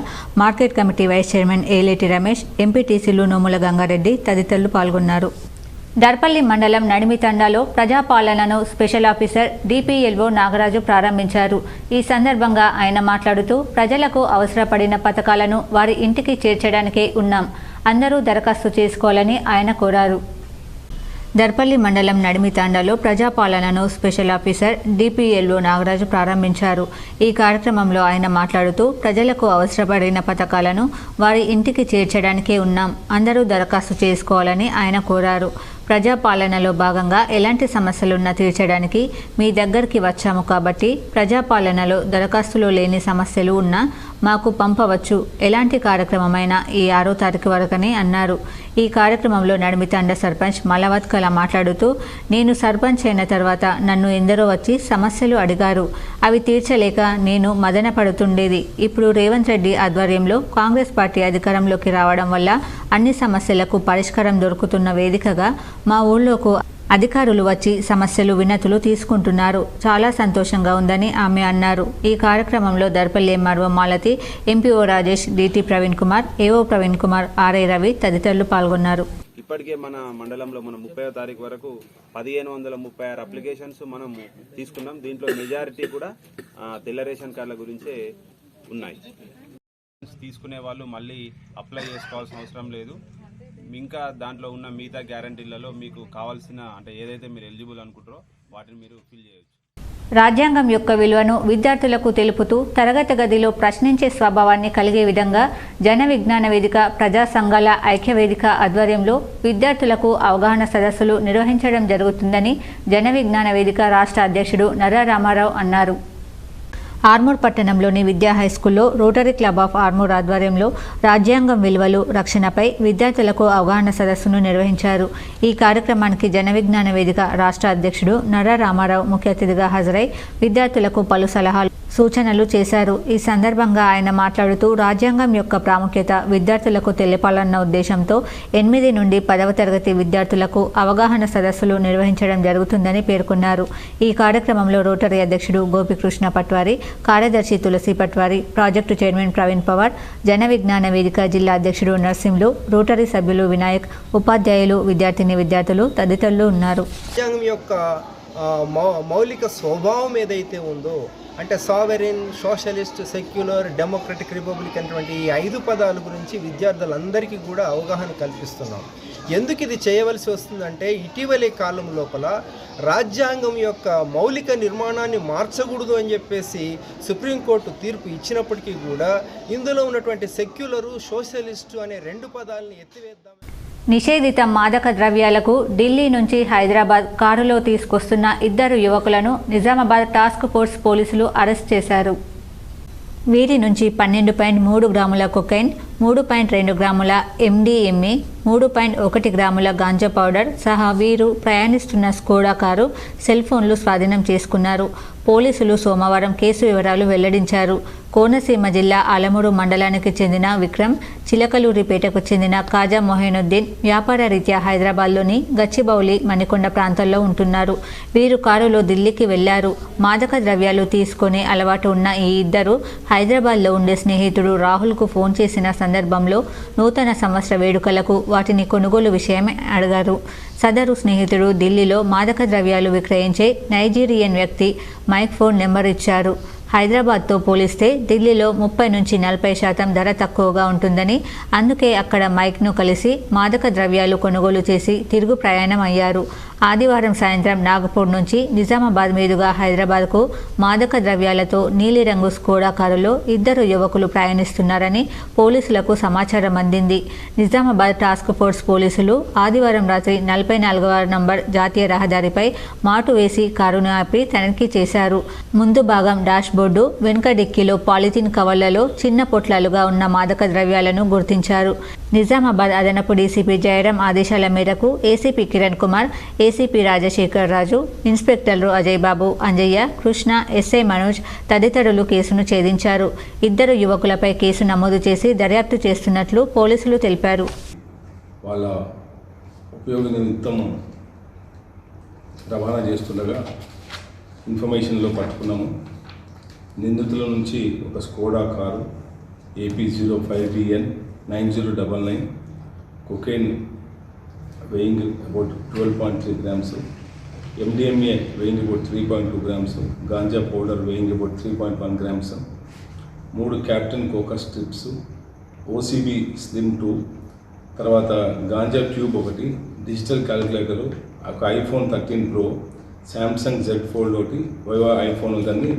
market committee vice chairman Eleti Ramesh, ఎంపీటీసీలు నోముల గంగారెడ్డి తదితరులు పాల్గొన్నారు. దర్పల్లి మండలం నడిమితండాలో ప్రజాపాలనను స్పెషల్ ఆఫీసర్ డిపిఎల్ఓ నాగరాజు ప్రారంభించారు. ఈ సందర్భంగా ఆయన మాట్లాడుతూ ప్రజలకు అవసరపడిన పథకాలను వారి ఇంటికి చేర్చడానికే ఉన్నాం, అందరూ దరఖాస్తు చేసుకోవాలని ఆయన కోరారు. దర్పల్లి మండలం నడిమితాండాలో ప్రజాపాలనను స్పెషల్ ఆఫీసర్ డిపిఎల్ఓ నాగరాజు ప్రారంభించారు. ఈ కార్యక్రమంలో ఆయన మాట్లాడుతూ ప్రజలకు అవసరపడిన పథకాలను వారి ఇంటికి చేర్చడానికే ఉన్నాం, అందరూ దరఖాస్తు చేసుకోవాలని ఆయన కోరారు. ప్రజాపాలనలో భాగంగా ఎలాంటి సమస్యలున్నా తీర్చడానికి మీ దగ్గరికి వచ్చాము కాబట్టి ప్రజాపాలనలో దరఖాస్తులో లేని సమస్యలు ఉన్నా మాకు పంపవచ్చు, ఎలాంటి కార్యక్రమమైనా ఈ 6వ తారీఖు వరకని అన్నారు. ఈ కార్యక్రమంలో నడిమితండ సర్పంచ్ మలవత్ కళ మాట్లాడుతూ, నేను సర్పంచ్ అయిన తర్వాత నన్ను ఎందరో వచ్చి సమస్యలు అడిగారు. అవి తీర్చలేక నేను మదన పడుతుండేది. ఇప్పుడు రేవంత్ రెడ్డి ఆధ్వర్యంలో కాంగ్రెస్ పార్టీ అధికారంలోకి రావడం వల్ల అన్ని సమస్యలకు పరిష్కారం దొరుకుతున్న వేదికగా మా ఊళ్ళోకు అధికారులు వచ్చి సమస్యలు వినతులు తీసుకుంటున్నారు. చాలా సంతోషంగా ఉందని ఆమె అన్నారు. ఈ కార్యక్రమంలో Darpalli MRO Malathi, MPO Rajesh, DT Praveen Kumar, AO Praveen Kumar, RI Ravi తదితరులు పాల్గొన్నారు. ఇప్పటికే మన మండలంలో మనం 30వ తారీఖు వరకు 1536 అప్లికేషన్స్ మనం తీసుకున్నాం. దీంట్లో మెజారిటీ కూడా తెల్ల రేషన్ కార్డుల గురించే ఉన్నాయి. తీసుకునే వాళ్ళు మళ్ళీ అప్లై చేసుకోవాల్సిన అవసరం లేదు. ఇంకా దాంట్లో ఉన్న మిగతా గ్యారంటీలలో మీకు కావాల్సిన అంటే ఏదైతే మీరు ఎలిజిబుల్ అనుకుంటారో వాటిని మీరు ఫిల్ చేయొచ్చు. రాజ్యాంగం యొక్క విలువను విద్యార్థులకు తెలుపుతూ తరగతి గదిలో ప్రశ్నించే స్వభావాన్ని కలిగే విధంగా జన విజ్ఞాన వేదిక, ప్రజా సంఘాల ఐక్యవేదిక ఆధ్వర్యంలో విద్యార్థులకు అవగాహన సదస్సులు నిర్వహించడం జరుగుతుందని జన విజ్ఞాన వేదిక రాష్ట్ర అధ్యక్షుడు నర్రా రామారావు అన్నారు. ఆర్మూర్ పట్టణంలోని విద్యా హైస్కూల్లో రోటరీ క్లబ్ ఆఫ్ ఆర్మూర్ ఆధ్వర్యంలో రాజ్యాంగం విలువలు, రక్షణపై విద్యార్థులకు అవగాహన సదస్సును నిర్వహించారు. ఈ కార్యక్రమానికి జన విజ్ఞాన వేదిక రాష్ట్ర అధ్యక్షుడు నర్రా రామారావు ముఖ్య అతిథిగా హాజరై విద్యార్థులకు పలు సలహాలు, సూచనలు చేశారు. ఈ సందర్భంగా ఆయన మాట్లాడుతూ రాజ్యాంగం యొక్క ప్రాముఖ్యత విద్యార్థులకు తెలిపాలన్న ఉద్దేశంతో 8 నుండి 10వ తరగతి విద్యార్థులకు అవగాహన సదస్సులు నిర్వహించడం జరుగుతుందని పేర్కొన్నారు. ఈ కార్యక్రమంలో రోటరీ అధ్యక్షుడు గోపికృష్ణ పట్వారి, కార్యదర్శి తులసి పట్వారి, ప్రాజెక్టు చైర్మన్ ప్రవీణ్ పవార్, జన విజ్ఞాన వేదిక జిల్లా అధ్యక్షుడు నర్సింహులు, రోటరీ సభ్యులు వినాయక్, ఉపాధ్యాయులు, విద్యార్థులు తదితరులు ఉన్నారు. రాజ్యాంగం యొక్క మౌలిక స్వభావం ఏదైతే ఉందో అంటే సావెరిన్, సోషలిస్ట్, సెక్యులర్, డెమోక్రటిక్, రిపబ్లిక్ అనేటువంటి ఈ 5 పదాల గురించి విద్యార్థులందరికీ కూడా అవగాహన కల్పిస్తున్నాం. ఎందుకు ఇది చేయవలసి వస్తుందంటే ఇటీవలి కాలం లోపల రాజ్యాంగం యొక్క మౌలిక నిర్మాణాన్ని మార్చకూడదు అని చెప్పేసి సుప్రీంకోర్టు తీర్పు ఇచ్చినప్పటికీ కూడా ఇందులో ఉన్నటువంటి సెక్యులరు, సోషలిస్టు అనే 2 పదాలని ఎత్తివేద్దాం. నిషేధిత మాదక ద్రవ్యాలకు ఢిల్లీ నుంచి హైదరాబాద్ కారులో తీసుకొస్తున్న 2 యువకులను నిజామాబాద్ టాస్క్ ఫోర్స్ పోలీసులు అరెస్ట్ చేశారు. వీరి నుంచి 12.3 గ్రాముల కొకైన్, 3.2 గ్రాముల MDMA, 3.1 గ్రాముల గాంజా పౌడర్ సహా వీరు ప్రయాణిస్తున్న స్కోడా కారు, సెల్ ఫోన్లు స్వాధీనం చేసుకున్నారు. పోలీసులు సోమవారం కేసు వివరాలు వెల్లడించారు. కోనసీమ జిల్లా ఆలమూరు మండలానికి చెందిన విక్రమ్, చిలకలూరిపేటకు చెందిన కాజా మొహైనుద్దీన్ వ్యాపార రీత్యా హైదరాబాద్లోని గచ్చిబౌలి, మణికొండ ప్రాంతాల్లో ఉంటున్నారు. వీరు కారులో ఢిల్లీకి వెళ్లారు. మాదక ద్రవ్యాలు తీసుకునే అలవాటు ఉన్న ఈ 2 హైదరాబాద్లో ఉండే స్నేహితుడు రాహుల్కు ఫోన్ చేసిన సందర్భంలో నూతన సంవత్సర వేడుకలకు వాటిని కొనుగోలు విషయమే అడిగారు. సదరు స్నేహితుడు ఢిల్లీలో మాదక ద్రవ్యాలు విక్రయించే నైజీరియన్ వ్యక్తి మైక్ ఫోన్ నెంబర్ ఇచ్చారు. హైదరాబాద్తో పోలిస్తే ఢిల్లీలో 30 నుంచి 40% ధర తక్కువగా ఉంటుందని, అందుకే అక్కడ మైక్ను కలిసి మాదక ద్రవ్యాలు కొనుగోలు చేసి తిరుగు ప్రయాణం అయ్యారు. ఆదివారం సాయంత్రం నాగపూర్ నుంచి నిజామాబాద్ మీదుగా హైదరాబాద్కు మాదక ద్రవ్యాలతో నీలిరంగు స్కోడా కారులో 2 యువకులు ప్రయాణిస్తున్నారని పోలీసులకు సమాచారం అందింది. నిజామాబాద్ టాస్క్ ఫోర్స్ పోలీసులు ఆదివారం రాత్రి 44వ నంబర్ జాతీయ రహదారిపై మాటు వేసి కారును ఆపి తనిఖీ చేశారు. ముందు భాగం డాష్ బోర్డు, వెనుక డిక్కీలో పాలిథిన్ కవర్లలో చిన్న పొట్లాలుగా ఉన్న మాదక ద్రవ్యాలను గుర్తించారు. నిజామాబాద్ అదనపు డీసీపీ జయరాం ఆదేశాల మేరకు ఏసీపీ కిరణ్ కుమార్, ఏసీపీ రాజశేఖర్ రాజు, ఇన్స్పెక్టర్లు అజయ్ బాబు, అంజయ్య, కృష్ణ, ఎస్ఐ మనోజ్ తదితరులు కేసును ఛేదించారు. 2 యువకులపై కేసు నమోదు చేసి దర్యాప్తు చేస్తున్నట్లు పోలీసులు తెలిపారు. వాళ్ళ ఉపయోగ నిమిత్తం రవాణా చేస్తుండగా ఇన్ఫర్మేషన్లో పట్టుకున్నాము. నిందితుల నుంచి ఒక Skoda car AP05BN 9099, cocaine weighing about 12.3 grams, MDMA weighing about 3.2 grams, ganja powder weighing about 3.1 grams, 3 Captain Coca strips, OCB Slim 2, తర్వాత గాంజా ట్యూబ్ ఒకటి, డిజిటల్ క్యాలిక్యులేటరు, ఒక iPhone 13 Pro, Samsung Z Fold ఒకటి, వైవా ఐఫోన్ దాన్ని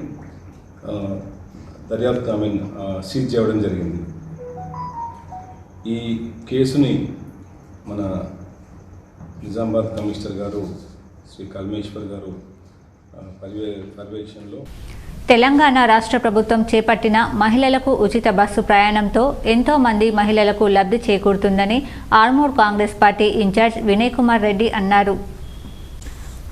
దర్యాప్తు seize చేయడం జరిగింది. ఈ కేసుని మన నిజామాబాద్ కమిషనర్ గారు శ్రీ కల్మేశ్వర్ గారు పర్యవేక్షణలో తెలంగాణ రాష్ట్ర ప్రభుత్వం చేపట్టిన మహిళలకు ఉచిత బస్సు ప్రయాణంతో ఎంతో మంది మహిళలకు లబ్ధి చేకూరుతుందని ఆర్మూర్ కాంగ్రెస్ పార్టీ ఇన్ఛార్జ్ వినయ్ కుమార్ రెడ్డి అన్నారు.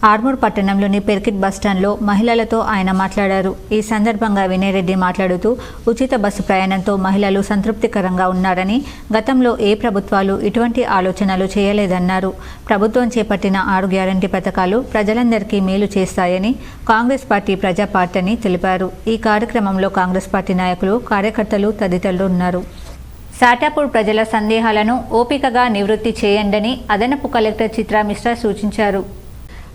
ఆర్మూర్ పట్టణంలోని పెర్కిట్ బస్టాండ్లో మహిళలతో ఆయన మాట్లాడారు. ఈ సందర్భంగా వినయ్ రెడ్డి మాట్లాడుతూ ఉచిత బస్సు ప్రయాణంతో మహిళలు సంతృప్తికరంగా ఉన్నారని, గతంలో ఏ ప్రభుత్వాలు ఇటువంటి ఆలోచనలు చేయలేదన్నారు. ప్రభుత్వం చేపట్టిన 6 గ్యారంటీ పథకాలు ప్రజలందరికీ మేలు చేస్తాయని, కాంగ్రెస్ పార్టీ ప్రజా పార్టీ అని తెలిపారు. ఈ కార్యక్రమంలో కాంగ్రెస్ పార్టీ నాయకులు, కార్యకర్తలు తదితరులు ఉన్నారు. సాటాపూర్ ప్రజల సందేహాలను ఓపికగా నివృత్తి చేయండని అదనపు కలెక్టర్ చిత్రా మిశ్రా సూచించారు.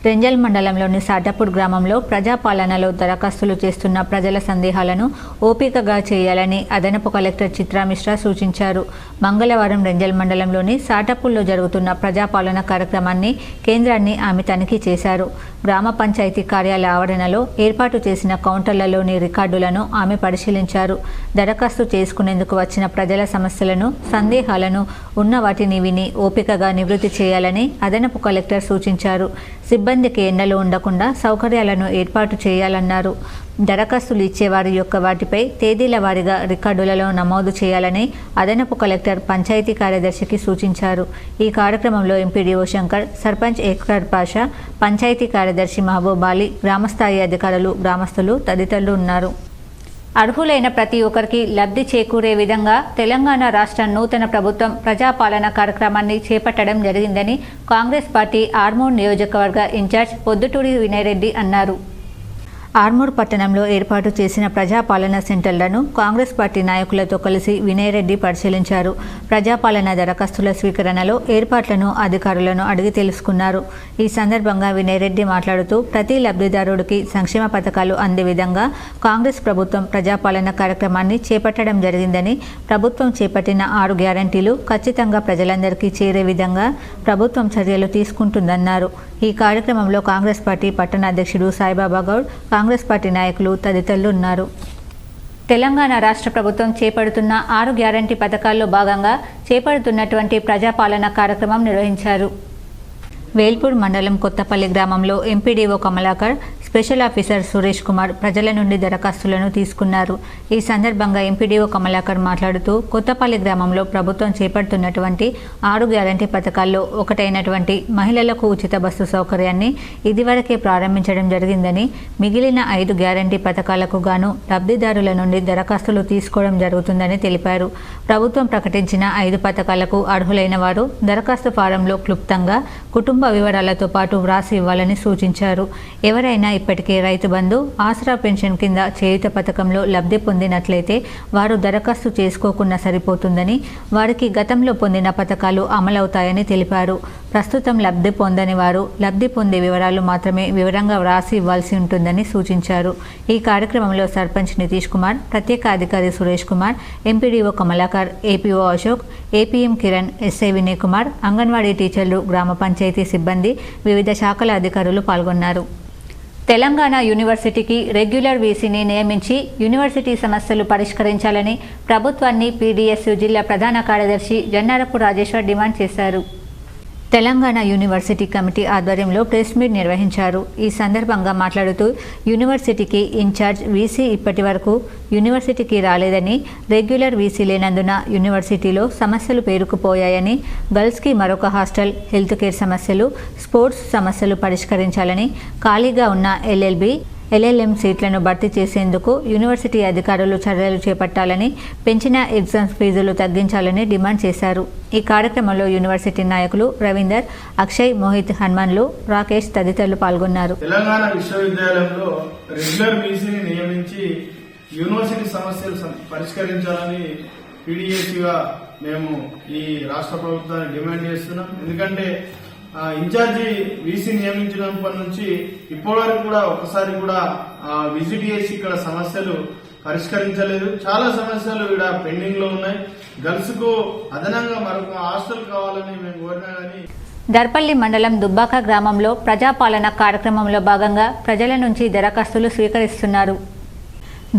రెంజల్ మండలంలోని సాటాపూర్ గ్రామంలో ప్రజాపాలనలో దరఖాస్తులు చేస్తున్న ప్రజల సందేహాలను ఓపికగా చేయాలని అదనపు కలెక్టర్ చిత్రా మిశ్రా సూచించారు. మంగళవారం రెంజల్ మండలంలోని సాటాపూర్లో జరుగుతున్న ప్రజాపాలన కార్యక్రమాన్ని, కేంద్రాన్ని ఆమె తనిఖీ చేశారు. గ్రామ పంచాయతీ కార్యాలయ ఆవరణలో ఏర్పాటు చేసిన కౌంటర్లలోని రికార్డులను ఆమె పరిశీలించారు. దరఖాస్తు చేసుకునేందుకు వచ్చిన ప్రజల సమస్యలను, సందేహాలను ఉన్న వాటిని విని ఓపికగా నివృత్తి చేయాలని అదనపు కలెక్టర్ సూచించారు. సిబ్బందికి ఎండలు ఉండకుండా సౌకర్యాలను ఏర్పాటు చేయాలన్నారు. దరఖాస్తులు ఇచ్చేవారి యొక్క వాటిపై తేదీల వారీగా రికార్డులలో నమోదు చేయాలని అదనపు కలెక్టర్ పంచాయతీ కార్యదర్శికి సూచించారు. ఈ కార్యక్రమంలో ఎంపీడీఓ శంకర్, సర్పంచ్ ఎక్టర్ పాషా, పంచాయతీ కార్యదర్శి మహబూబ్ అలీ, గ్రామస్థాయి అధికారులు, గ్రామస్తులు తదితరులు ఉన్నారు. అర్హులైన ప్రతి ఒక్కరికి లబ్ధి చేకూరే విధంగా తెలంగాణ రాష్ట్ర నూతన ప్రభుత్వం ప్రజాపాలన కార్యక్రమాన్ని చేపట్టడం జరిగిందని కాంగ్రెస్ పార్టీ ఆర్మూర్ నియోజకవర్గ ఇన్ఛార్జ్ పొద్దుటూరి వినయ్ రెడ్డి అన్నారు. ఆర్మూర్ పట్టణంలో ఏర్పాటు చేసిన ప్రజాపాలన సెంటర్లను కాంగ్రెస్ పార్టీ నాయకులతో కలిసి వినయ్ రెడ్డి పరిశీలించారు. ప్రజాపాలన దరఖాస్తుల స్వీకరణలో ఏర్పాట్లను అధికారులను అడిగి తెలుసుకున్నారు. ఈ సందర్భంగా వినయ్ రెడ్డి మాట్లాడుతూ ప్రతి లబ్ధిదారుడికి సంక్షేమ పథకాలు అందే విధంగా కాంగ్రెస్ ప్రభుత్వం ప్రజాపాలన కార్యక్రమాన్ని చేపట్టడం జరిగిందని, ప్రభుత్వం చేపట్టిన 6 గ్యారంటీలు ఖచ్చితంగా ప్రజలందరికీ చేరే విధంగా ప్రభుత్వం చర్యలు తీసుకుంటుందన్నారు. ఈ కార్యక్రమంలో కాంగ్రెస్ పార్టీ పట్టణ అధ్యక్షుడు సాయిబాబా గౌడ్, కాంగ్రెస్ పార్టీ నాయకులు తదితరులు ఉన్నారు. తెలంగాణ రాష్ట్ర ప్రభుత్వం చేపడుతున్న 6 గ్యారంటీ పథకాల్లో భాగంగా చేపడుతున్నటువంటి ప్రజాపాలన కార్యక్రమం నిర్వహించారు. వేల్పూర్ మండలం కొత్తపల్లి గ్రామంలో MPDO Kamalakar, special officer Suresh Kumar ప్రజల నుండి దరఖాస్తులను తీసుకున్నారు. ఈ సందర్భంగా ఎంపీడీఓ కమలాకర్ మాట్లాడుతూ కొత్తపల్లి గ్రామంలో ప్రభుత్వం చేపడుతున్నటువంటి 6 గ్యారంటీ పథకాల్లో ఒకటైనటువంటి మహిళలకు ఉచిత బస్సు సౌకర్యాన్ని ఇదివరకే ప్రారంభించడం జరిగిందని, మిగిలిన 5 గ్యారంటీ పథకాలకు గాను లబ్ధిదారుల నుండి దరఖాస్తులు తీసుకోవడం జరుగుతుందని తెలిపారు. ప్రభుత్వం ప్రకటించిన 5 పథకాలకు అర్హులైన వారు దరఖాస్తు ఫారంలో క్లుప్తంగా కుటుంబ వివరాలతో పాటు వ్రాసి ఇవ్వాలని సూచించారు. ఎవరైనా ఇప్పటికే రైతు బంధు, ఆసరా పెన్షన్ కింద చేయూత పథకంలో లబ్ధి పొందినట్లయితే వారు దరఖాస్తు చేసుకోకుండా సరిపోతుందని, వారికి గతంలో పొందిన పథకాలు అమలవుతాయని తెలిపారు. ప్రస్తుతం లబ్ధి పొందని వారు లబ్ధి పొందే వివరాలు మాత్రమే వివరంగా వ్రాసి ఇవ్వాల్సి ఉంటుందని సూచించారు. ఈ కార్యక్రమంలో సర్పంచ్ నితీష్ కుమార్, ప్రత్యేక అధికారి Suresh Kumar, MPDO Kamalakar, APO Ashok, APM Kiran, SI Vinay Kumar, anganwadi టీచర్లు, గ్రామ పంచాయతీ సిబ్బంది, వివిధ శాఖల అధికారులు పాల్గొన్నారు. తెలంగాణ యూనివర్సిటీకి రెగ్యులర్ వీసీని నియమించి యూనివర్సిటీ సమస్యలు పరిష్కరించాలని ప్రభుత్వాన్ని పీడీఎస్యూ జిల్లా ప్రధాన కార్యదర్శి జన్నారపు రాజేశ్వర్ డిమాండ్ చేశారు. తెలంగాణ యూనివర్సిటీ కమిటీ ఆధ్వర్యంలో ప్రెస్ మీట్ నిర్వహించారు. ఈ సందర్భంగా మాట్లాడుతూ యూనివర్సిటీకి ఇన్ఛార్జ్ వీసీ ఇప్పటి వరకు యూనివర్సిటీకి రాలేదని, రెగ్యులర్ వీసీ లేనందున యూనివర్సిటీలో సమస్యలు పేరుకుపోయాయని, గర్ల్స్కి మరొక హాస్టల్, హెల్త్ కేర్ సమస్యలు, స్పోర్ట్స్ సమస్యలు పరిష్కరించాలని, ఖాళీగా ఉన్న ఎల్ఎల్బి, ఎల్ఎల్ఎం సీట్లను భర్తీ చేసేందుకు యూనివర్సిటీ అధికారులు చర్యలు చేపట్టాలని, పెంచిన ఎగ్జామ్స్ ఫీజులు తగ్గించాలని డిమాండ్ చేశారు. ఈ కార్యక్రమంలో యూనివర్సిటీ నాయకులు రవీందర్, అక్షయ్, మోహిత్, హనుమన్లు, రాకేష్ తదితరులు పాల్గొన్నారు. తెలంగాణ విశ్వవిద్యాలయంలో రెగ్యులర్ వీసీని నియమించి యూనివర్సిటీ సమస్యలు పరిష్కరించాలని పీడీఎస్యూగా మేము ఈ రాష్ట్ర ప్రభుత్వాన్ని డిమాండ్ చేస్తున్నాం. ఎందుకంటే ఇన్ఛార్జి వీసీ నియమించినప్పటి నుంచి ఇప్పటి వరకు కూడా ఒకసారి కూడా విజిట్ చేసి ఇక్కడ సమస్యలు పరిష్కరించలేదు. చాలా సమస్యలు ఇక్కడ పెండింగ్ లో ఉన్నాయి. గర్ల్స్ కు అదనంగా మరొక హాస్టల్ కావాలని మేము కోరినా కానీ దర్పల్లి మండలం దుబ్బాక గ్రామంలో ప్రజాపాలన కార్యక్రమంలో భాగంగా ప్రజల నుంచి దరఖాస్తులు స్వీకరిస్తున్నారు.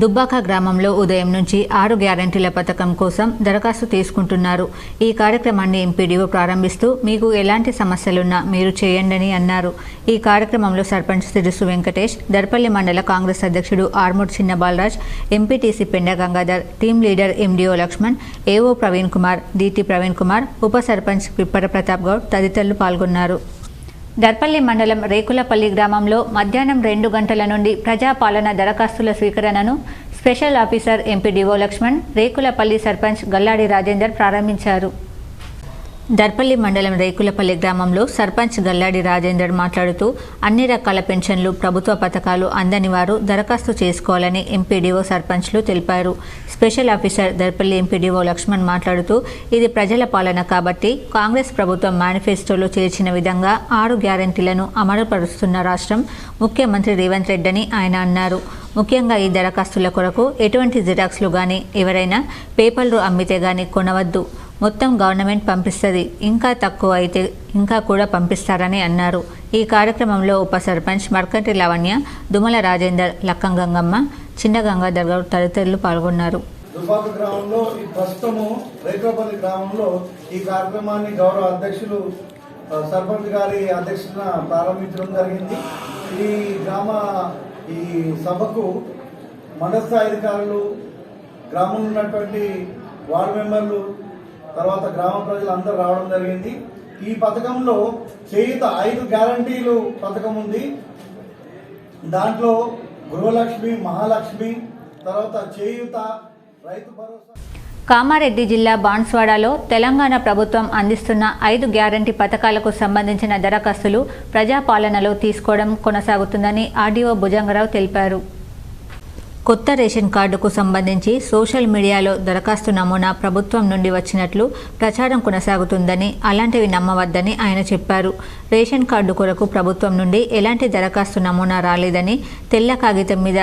దుబ్బాక గ్రామంలో ఉదయం నుంచి 6 గ్యారెంటీల పథకం కోసం దరఖాస్తు తీసుకుంటున్నారు. ఈ కార్యక్రమాన్ని ఎంపీడీఓ ప్రారంభిస్తూ మీకు ఎలాంటి సమస్యలున్నా మీరు చేయండి అన్నారు. ఈ కార్యక్రమంలో సర్పంచ్ సిరిసు వెంకటేష్, దర్పల్లి మండల కాంగ్రెస్ అధ్యక్షుడు ఆర్మూర్ చిన్న Balaraj, MPTC Penda Gangadhar, team leader MDO Laxman, AO Praveen Kumar, DT Praveen Kumar, ఉప సర్పంచ్ పిప్పర ప్రతాప్ గౌడ్ తదితరులు పాల్గొన్నారు. దర్పల్లి మండలం రేకులపల్లి గ్రామంలో మధ్యాహ్నం 2 గంటల నుండి ప్రజాపాలన దరఖాస్తుల స్వీకరణను special officer MPDO Lakshman, Rekulapalli sarpanch Galladi Rajender ప్రారంభించారు. దర్పల్లి మండలం రేకులపల్లి గ్రామంలో సర్పంచ్ గల్లాడి రాజేందర్ మాట్లాడుతూ అన్ని రకాల పెన్షన్లు, ప్రభుత్వ పథకాలు అందని వారు దరఖాస్తు చేసుకోవాలని ఎంపీడీఓ సర్పంచ్లు తెలిపారు. Special officer Darpalli MPDO Laxman మాట్లాడుతూ ఇది ప్రజల పాలన కాబట్టి కాంగ్రెస్ ప్రభుత్వం మేనిఫెస్టోలో చేర్చిన విధంగా 6 గ్యారెంటీలను అమలుపరుస్తున్న రాష్ట్రం ముఖ్యమంత్రి రేవంత్ రెడ్డి అని ఆయన అన్నారు. ముఖ్యంగా ఈ దరఖాస్తుల కొరకు ఎటువంటి జిరాక్స్లు కానీ ఎవరైనా పేపర్లు అమ్మితే కానీ కొనవద్దు. మొత్తం గవర్నమెంట్ పంపిస్తుంది, ఇంకా తక్కువ అయితే ఇంకా కూడా పంపిస్తారని అన్నారు. ఈ కార్యక్రమంలో ఉప సర్పంచ్ మర్కంటి లావణ్య, దుమల రాజేందర్, లక్కం గంగమ్మ, చిన్న గంగాధర్ గౌడ్ తదితరులు పాల్గొన్నారు. దుబ్బాక గ్రామంలో ఈ ప్రస్తుతము రేకులపల్లి గ్రామంలో ఈ కార్యక్రమాన్ని గౌరవ అధ్యక్షులు సర్పంచ్ గారి అధ్యక్షతన ప్రారంభించడం జరిగింది. ఈ సభకు మండల స్థాయి అధికారులు, గ్రామంలో ఉన్నటువంటి వార్డు మెంబర్లు, తర్వాత గ్రామ ప్రజలు అందరూ రావడం జరిగింది. ఈ పథకంలో చేయుత 5 గ్యారంటీలు పథకం ఉంది. దాంట్లో గృహలక్ష్మి, మహాలక్ష్మి, తర్వాత చేయుత, రైతు భరోసా. కామారెడ్డి జిల్లా బాన్స్వాడలో తెలంగాణ ప్రభుత్వం అందిస్తున్న 5 గ్యారంటీ పథకాలకు సంబంధించిన దరఖాస్తులు ప్రజాపాలనలో తీసుకోవడం కొనసాగుతుందని ఆర్డీఓ భుజంగరావు తెలిపారు. కొత్త రేషన్ కార్డుకు సంబంధించి సోషల్ మీడియాలో దరఖాస్తు నమూనా ప్రభుత్వం నుండి వచ్చినట్లు ప్రచారం కొనసాగుతుందని, అలాంటివి నమ్మవద్దని ఆయన చెప్పారు. రేషన్ కార్డు కొరకు ప్రభుత్వం నుండి ఎలాంటి దరఖాస్తు నమూనా రాలేదని, తెల్ల కాగితం మీద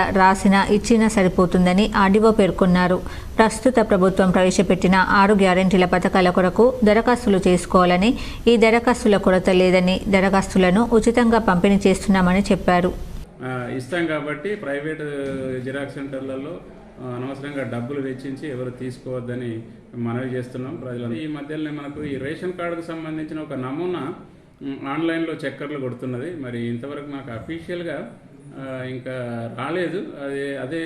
ఇచ్చినా సరిపోతుందని ఆర్డీఓ పేర్కొన్నారు. ప్రస్తుత ప్రభుత్వం ప్రవేశపెట్టిన 6 గ్యారెంటీల పథకాల కొరకు దరఖాస్తులు చేసుకోవాలని, ఈ దరఖాస్తుల కొరత లేదని, దరఖాస్తులను ఉచితంగా పంపిణీ చేస్తున్నామని చెప్పారు. ఇస్తాం కాబట్టి ప్రైవేట్ జిరాక్స్ సెంటర్లలో అనవసరంగా డబ్బులు వెచ్చించి ఎవరు తీసుకోవద్దని మనవి చేస్తున్నాం ప్రజలు. ఈ మధ్యలోనే మనకు ఈ రేషన్ కార్డుకు సంబంధించిన ఒక నమూనా ఆన్లైన్లో చక్కర్లు కొడుతున్నది. మరి ఇంతవరకు నాకు అఫీషియల్గా ఇంకా రాలేదు. అదే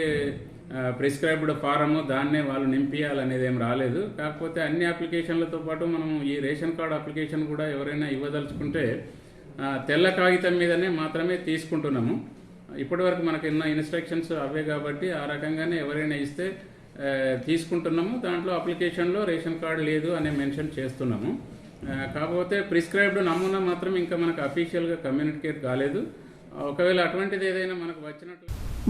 ప్రిస్క్రైబ్డ్ ఫారము, దాన్నే వాళ్ళు నింపియాలనేది ఏం రాలేదు. కాకపోతే అన్ని అప్లికేషన్లతో పాటు మనం ఈ రేషన్ కార్డు అప్లికేషన్ కూడా ఎవరైనా ఇవ్వదలుచుకుంటే తెల్ల కాగితం మీదనే మాత్రమే తీసుకుంటున్నాము. ఇప్పటివరకు మనకు ఎన్నో ఇన్స్ట్రక్షన్స్ అవే కాబట్టి ఆ రకంగానే ఎవరైనా ఇస్తే తీసుకుంటున్నాము. దాంట్లో అప్లికేషన్లో రేషన్ కార్డు లేదు అనే మెన్షన్ చేస్తున్నాము. కాకపోతే ప్రిస్క్రైబ్డ్ నమూనా మాత్రం ఇంకా మనకు అఫీషియల్గా కమ్యూనికేట్ కాలేదు. ఒకవేళ అటువంటిది ఏదైనా మనకు వచ్చినట్లు.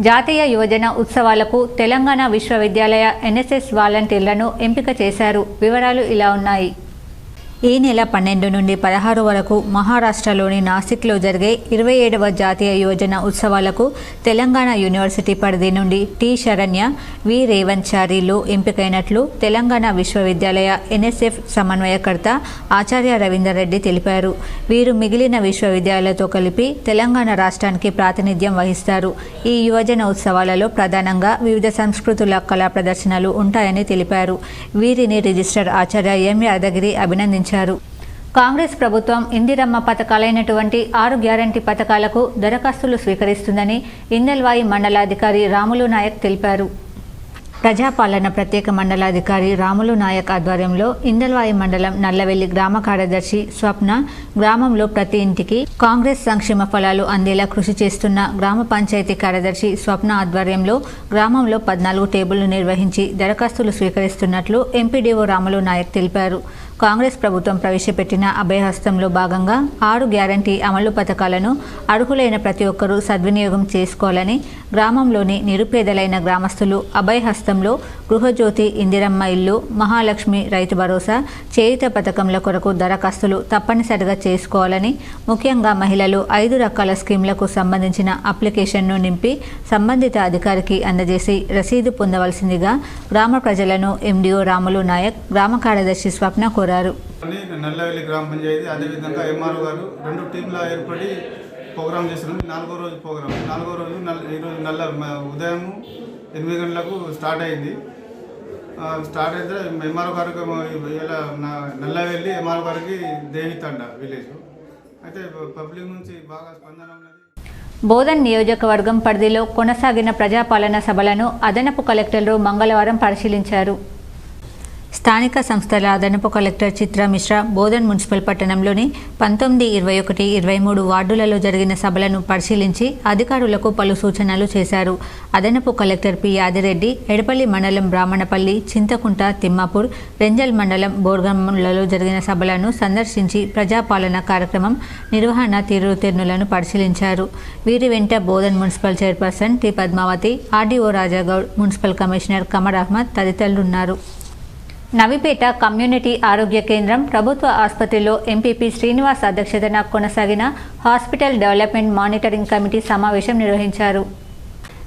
జాతీయ యువజన ఉత్సవాలకు తెలంగాణ విశ్వవిద్యాలయ ఎన్ఎస్ఎస్ వాలంటీర్లను ఎంపిక చేశారు. వివరాలు ఇలా ఉన్నాయి. ఈ నెల 12 నుండి 16 వరకు మహారాష్ట్రలోని నాసిక్లో జరిగే 27వ జాతీయ యువజన ఉత్సవాలకు తెలంగాణ యూనివర్సిటీ పరిధి నుండి టి శరణ్య, వి రేవంత్ చారీలు ఎంపికైనట్లు తెలంగాణ విశ్వవిద్యాలయ ఎన్ఎస్ఎఫ్ సమన్వయకర్త ఆచార్య రవీందర్ రెడ్డి తెలిపారు. వీరు మిగిలిన విశ్వవిద్యాలయాలతో కలిపి తెలంగాణ రాష్ట్రానికి ప్రాతినిధ్యం వహిస్తారు. ఈ యువజన ఉత్సవాలలో ప్రధానంగా వివిధ సంస్కృతుల కళా ప్రదర్శనలు ఉంటాయని తెలిపారు. వీరిని రిజిస్టర్ ఆచార్య ఎం యాదగిరి అభినందించారు. కాంగ్రెస్ ప్రభుత్వం ఇందిరమ్మ పథకాలైనటువంటి 6 గ్యారంటీ పథకాలకు దరఖాస్తులు స్వీకరిస్తుందని ఇందల్వాయి మండలాధికారి రాములు నాయక్ తెలిపారు. ప్రజాపాలన ప్రత్యేక మండలాధికారి రాములు నాయక్ ఆధ్వర్యంలో ఇందల్వాయి మండలం నల్లవెల్లి గ్రామ కార్యదర్శి స్వప్న గ్రామంలో ప్రతి ఇంటికి కాంగ్రెస్ సంక్షేమ ఫలాలు అందేలా కృషి చేస్తున్న గ్రామ పంచాయతీ కార్యదర్శి స్వప్న ఆధ్వర్యంలో గ్రామంలో 14 టేబుళ్లు నిర్వహించి దరఖాస్తులు స్వీకరిస్తున్నట్లు ఎంపీడీఓ రాములు నాయక్ తెలిపారు. కాంగ్రెస్ ప్రభుత్వం ప్రవేశపెట్టిన అభయహస్తంలో భాగంగా 6 గ్యారంటీ అమలు పథకాలను అర్హులైన ప్రతి ఒక్కరూ సద్వినియోగం చేసుకోవాలని, గ్రామంలోని నిరుపేదలైన గ్రామస్తులు అభయహస్తంలో గృహజ్యోతి, ఇందిరమ్మ ఇల్లు, మహాలక్ష్మి, రైతు భరోసా, చేయుత పథకంల కొరకు దరఖాస్తులు తప్పనిసరిగా చేసుకోవాలని, ముఖ్యంగా మహిళలు 5 రకాల స్కీమ్లకు సంబంధించిన అప్లికేషన్ను నింపి సంబంధిత అధికారికి అందజేసి రసీదు పొందవలసిందిగా గ్రామ ప్రజలను ఎండీఓ రాములు నాయక్, గ్రామ కార్యదర్శి స్వప్న కోరారు. నల్లవెల్లి గ్రామ పంచాయతీ అదేవిధంగా ఎంఆర్ఓ గారు 2 టీంలా ఏర్పడి ప్రోగ్రామ్ చేస్తున్నాం. 4వ రోజు ప్రోగ్రామ్. 4వ రోజు ఈరోజు ఉదయం 8 గంటలకు స్టార్ట్ అయింది. స్టార్ట్ అయితే ఎంఆర్ఓ గారికి ఇలా నల్లవెల్లి ఎంఆర్ఓ గారికి దేవితండ విలేజ్ అయితే పబ్లిక్ నుంచి బాగా స్పందన ఉన్నది. బోధన్ నియోజకవర్గం పరిధిలో కొనసాగిన ప్రజాపాలన సభలను అదనపు కలెక్టర్లు మంగళవారం పరిశీలించారు. స్థానిక సంస్థల అదనపు కలెక్టర్ చిత్రా మిశ్రా బోధన్ మున్సిపల్ పట్టణంలోని 19, 21, 23 వార్డులలో జరిగిన సభలను పరిశీలించి అధికారులకు పలు సూచనలు చేశారు. అదనపు కలెక్టర్ పి యాదిరెడ్డి ఎడపల్లి మండలం బ్రాహ్మణపల్లి, చింతకుంట, తిమ్మాపూర్, రెంజల్ మండలం బోర్గంలలో జరిగిన సభలను సందర్శించి ప్రజాపాలన కార్యక్రమం నిర్వహణ తీరుతెన్నులను పరిశీలించారు. వీరి వెంట Bodhan municipal chairperson T Padmavathi, RDO Raja Goud, municipal commissioner Qamar Ahmed తదితరులున్నారు. నవిపేట కమ్యూనిటీ ఆరోగ్య కేంద్రం ప్రభుత్వ ఆసుపత్రిలో ఎంపీపీ శ్రీనివాస్ అధ్యక్షతన కొనసాగిన హాస్పిటల్ డెవలప్మెంట్ మానిటరింగ్ కమిటీ సమావేశం నిర్వహించారు.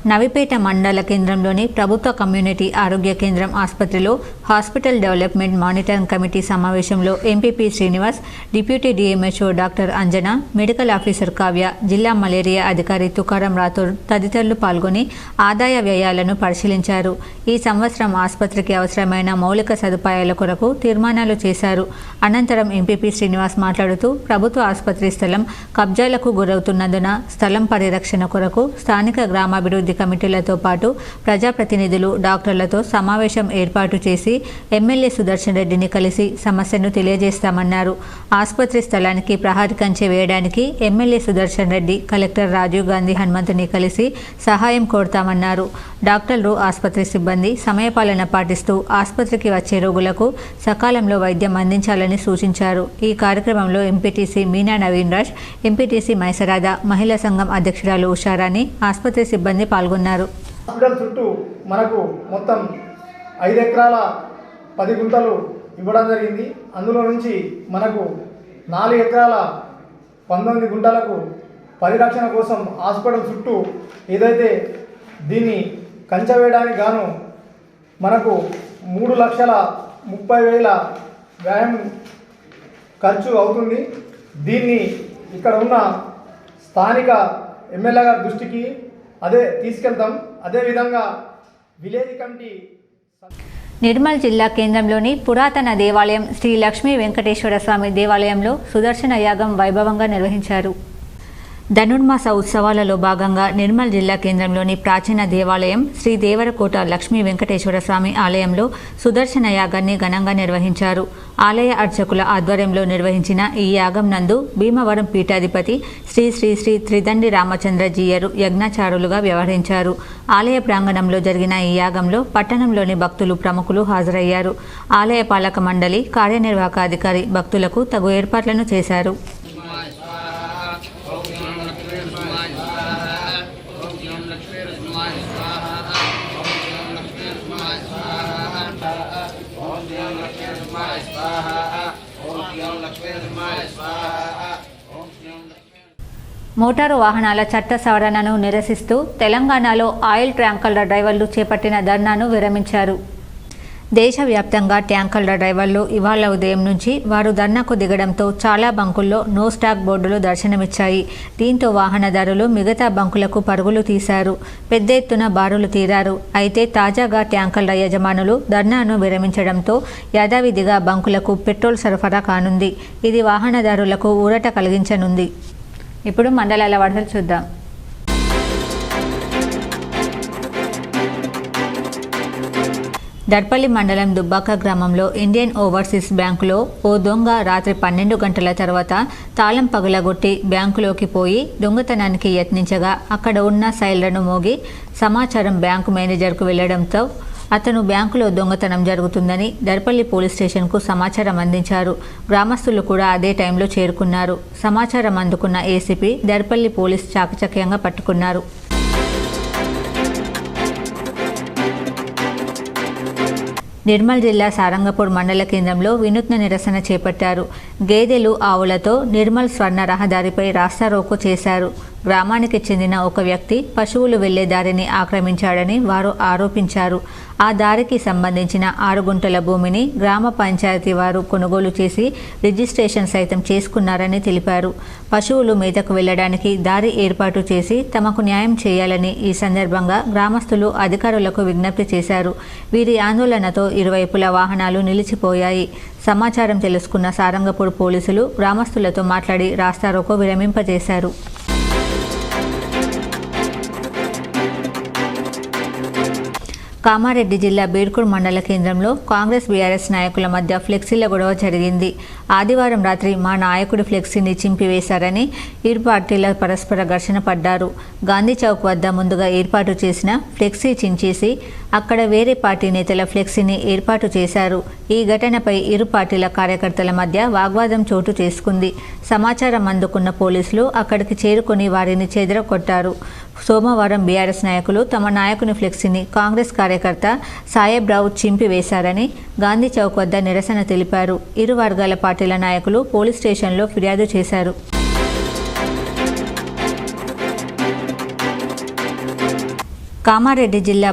నవిపేట మండల కేంద్రంలోని ప్రభుత్వ కమ్యూనిటీ ఆరోగ్య కేంద్రం ఆసుపత్రిలో హాస్పిటల్ డెవలప్మెంట్ మానిటరింగ్ కమిటీ సమావేశంలో MPP Srinivas, deputy DMHO doctor Anjana, medical officer Kavya, జిల్లా మలేరియా అధికారి తుకారం రాథోడ్ తదితరులు పాల్గొని ఆదాయ వ్యయాలను పరిశీలించారు. ఈ సంవత్సరం ఆసుపత్రికి అవసరమైన మౌలిక సదుపాయాల కొరకు తీర్మానాలు చేశారు. అనంతరం ఎంపీపీ శ్రీనివాస్ మాట్లాడుతూ ప్రభుత్వ ఆసుపత్రి స్థలం కబ్జాలకు గురవుతున్నందున స్థలం పరిరక్షణ కొరకు స్థానిక గ్రామాభివృద్ధి కమిటీలతో పాటు ప్రజాప్రతినిధులు, డాక్టర్లతో సమావేశం ఏర్పాటు చేసి ఎమ్మెల్యే సుదర్శన్ రెడ్డిని కలిసి సమస్యను తెలియజేస్తామన్నారు. ఆసుపత్రి స్థలానికి ప్రహరీ కంచె వేయడానికి ఎమ్మెల్యే సుదర్శన్ రెడ్డి కలెక్టర్ రాజీవ్ గాంధీ హనుమంతుని కలిసి సహాయం కోరుతామన్నారు. డాక్టర్లు, ఆసుపత్రి సిబ్బంది సమయపాలన పాటిస్తూ ఆసుపత్రికి వచ్చే రోగులకు సకాలంలో వైద్యం అందించాలని సూచించారు. ఈ కార్యక్రమంలో ఎంపీటీసీ మీనా నవీన్ రాజ్, ఎంపీటీసీ మైసరాద, మహిళా సంఘం అధ్యక్షురాలు ఉషారాణి, ఆసుపత్రి సిబ్బంది పాల్గొన్నారు. హాస్పిటల్ చుట్టూ మనకు మొత్తం 5 ఎకరాల 10 గుంటలు ఇవ్వడం జరిగింది. అందులో నుంచి మనకు 4 ఎకరాల 19 గుంటలకు పరిరక్షణ కోసం హాస్పిటల్ చుట్టూ ఏదైతే దీన్ని కంచె వేయడానికి గాను మనకు 3,30,000 వ్యయం ఖర్చు అవుతుంది. దీన్ని ఇక్కడ ఉన్న స్థానిక ఎమ్మెల్యే గారి దృష్టికి తీసుకెళ్తాం. అదేవిధంగా విలేజ్ కమిటీ నిర్మల్ జిల్లా కేంద్రంలోని పురాతన దేవాలయం శ్రీ లక్ష్మీ వెంకటేశ్వర స్వామి దేవాలయంలో సుదర్శన యాగం వైభవంగా నిర్వహించారు. ధనుర్మాస ఉత్సవాలలో భాగంగా నిర్మల్ జిల్లా కేంద్రంలోని ప్రాచీన దేవాలయం శ్రీ దేవరకోట లక్ష్మీ వెంకటేశ్వర స్వామి ఆలయంలో సుదర్శన యాగాన్ని ఘనంగా నిర్వహించారు. ఆలయ అర్చకుల ఆధ్వర్యంలో నిర్వహించిన ఈ యాగం నందు భీమవరం పీఠాధిపతి శ్రీ శ్రీ శ్రీ త్రిదండి రామచంద్రజీయరు యజ్ఞాచారులుగా వ్యవహరించారు. ఆలయ ప్రాంగణంలో జరిగిన ఈ యాగంలో పట్టణంలోని భక్తులు, ప్రముఖులు హాజరయ్యారు. ఆలయ పాలక మండలి, కార్యనిర్వాహక అధికారి భక్తులకు తగు ఏర్పాట్లను చేశారు. మోటారు వాహనాల చట్ట సవరణను నిరసిస్తూ తెలంగాణలో ఆయిల్ ట్యాంకర్ల డ్రైవర్లు చేపట్టిన ధర్నాను విరమించారు. దేశవ్యాప్తంగా ట్యాంకర్ల డ్రైవర్లు ఇవాళ ఉదయం నుంచి వారు ధర్నాకు దిగడంతో చాలా బంకుల్లో నో స్టాక్ బోర్డులు దర్శనమిచ్చాయి. దీంతో వాహనదారులు మిగతా బంకులకు పరుగులు తీశారు. పెద్ద ఎత్తున బారులు తీరారు. అయితే తాజాగా ట్యాంకర్ల యజమానులు ధర్నాను విరమించడంతో యథావిధిగా బంకులకు పెట్రోల్ సరఫరా కానుంది. ఇది వాహనదారులకు ఊరట కలిగించనుంది. ఇప్పుడు మండలాల వార్తలు చూద్దాం. దర్పల్లి మండలం దుబ్బాక గ్రామంలో ఇండియన్ ఓవర్సీస్ బ్యాంకులో ఓ దొంగ రాత్రి 12 గంటల తర్వాత తాళం పగలగొట్టి బ్యాంకులోకి పోయి దొంగతనానికి యత్నించగా అక్కడ ఉన్న సైరన్లను మోగి సమాచారం బ్యాంకు మేనేజర్కు వెళ్లడంతో అతను బ్యాంకులో దొంగతనం జరుగుతుందని దర్పల్లి పోలీస్ స్టేషన్కు సమాచారం అందించారు. గ్రామస్తులు కూడా అదే టైంలో చేరుకున్నారు. సమాచారం అందుకున్న ఏసీపీ దర్పల్లి పోలీస్ చాకచక్యంగా పట్టుకున్నారు. నిర్మల్ జిల్లా సారంగపూర్ మండల కేంద్రంలో వినూత్న నిరసన చేపట్టారు. గేదెలు, ఆవులతో నిర్మల్ స్వర్ణ రహదారిపై రాస్తారోకో చేశారు. గ్రామానికి చెందిన ఒక వ్యక్తి పశువులు వెళ్లే దారిని ఆక్రమించాడని వారు ఆరోపించారు. ఆ దారికి సంబంధించిన 6 గుంటల భూమిని గ్రామ పంచాయతీ వారు కొనుగోలు చేసి రిజిస్ట్రేషన్ సైతం చేసుకున్నారని తెలిపారు. పశువులు మేతకు వెళ్లడానికి దారి ఏర్పాటు చేసి తమకు న్యాయం చేయాలని ఈ సందర్భంగా గ్రామస్తులు అధికారులకు విజ్ఞప్తి చేశారు. వీరి ఆందోళనతో ఇరువైపుల వాహనాలు నిలిచిపోయాయి. సమాచారం తెలుసుకున్న సారంగపూర్ పోలీసులు గ్రామస్తులతో మాట్లాడి రాస్తారోకో విరమింపజేశారు. కామారెడ్డి జిల్లా బీర్కూర్ మండల కేంద్రంలో కాంగ్రెస్ బీఆర్ఎస్ నాయకుల మధ్య ఫ్లెక్సీల గొడవ జరిగింది. ఆదివారం రాత్రి మా నాయకుడి ఫ్లెక్సీని చింపివేశారని ఇరు పార్టీల పరస్పర ఘర్షణ పడ్డారు. గాంధీ చౌక్ వద్ద ముందుగా ఏర్పాటు చేసిన ఫ్లెక్సీ చించేసి అక్కడ వేరే పార్టీ నేతల ఫ్లెక్సీని ఏర్పాటు చేశారు. ఈ ఘటనపై ఇరు పార్టీల కార్యకర్తల మధ్య వాగ్వాదం చోటు చేసుకుంది. సమాచారం అందుకున్న పోలీసులు అక్కడికి చేరుకుని వారిని చెదరగొట్టారు. సోమవారం బీఆర్ఎస్ నాయకులు తమ నాయకుని ఫ్లెక్సీని కాంగ్రెస్ కార్యకర్త సాయేబ్ రావు చింపివేశారని గాంధీ చౌక్ వద్ద నిరసన తెలిపారు. ఇరు వర్గాల పార్టీల నాయకులు పోలీస్ స్టేషన్లో ఫిర్యాదు చేశారు. కామారెడ్డి జిల్లా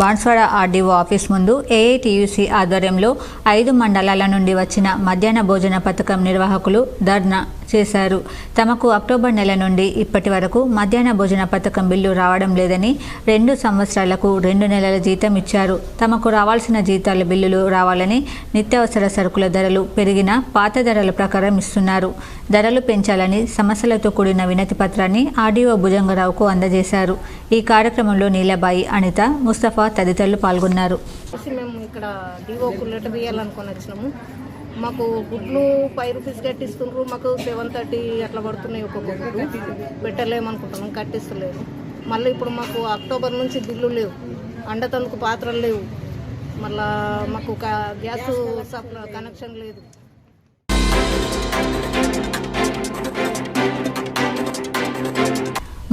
బాన్స్వాడ ఆర్డీఓ ఆఫీస్ ముందు ఏఐటీయూసీ ఆధ్వర్యంలో 5 మండలాల నుండి వచ్చిన మధ్యాహ్న భోజన పథకం నిర్వాహకులు ధర్నా చేశారు. తమకు అక్టోబర్ నెల నుండి ఇప్పటి వరకు మధ్యాహ్న భోజన పథకం బిల్లు రావడం లేదని 2 సంవత్సరాలకు 2 నెలల జీతం ఇచ్చారు. తమకు రావాల్సిన జీతాల బిల్లులు రావాలని, నిత్యావసర సరుకుల ధరలు పెరిగిన పాత ధరల ప్రకారం ఇస్తున్నారు. ధరలు పెంచాలని సమస్యలతో కూడిన వినతి పత్రాన్ని ఆర్డీఓ భుజంగరావుకు అందజేశారు. ఈ కార్యక్రమంలో నీలబాయి, అనిత, ముస్తఫా తదితరులు పాల్గొన్నారు. మేము ఇక్కడ డిఓకు లెటర్ వేయాలనుకొని వచ్చినాము. మాకు గుడ్లు 5 రూపీస్ కట్టిస్తుండ్రు. మాకు 730 అట్లా పడుతున్నాయి ఒక్కొక్క గుడ్డు. పెట్టలేమనుకుంటున్నాం, కట్టిస్తలేరు. మళ్ళీ ఇప్పుడు మాకు అక్టోబర్ నుంచి బిల్లు లేవు, అండతందుకు పాత్రలు లేవు, మళ్ళా మాకు గ్యాస్ సప్లై కనెక్షన్ లేదు.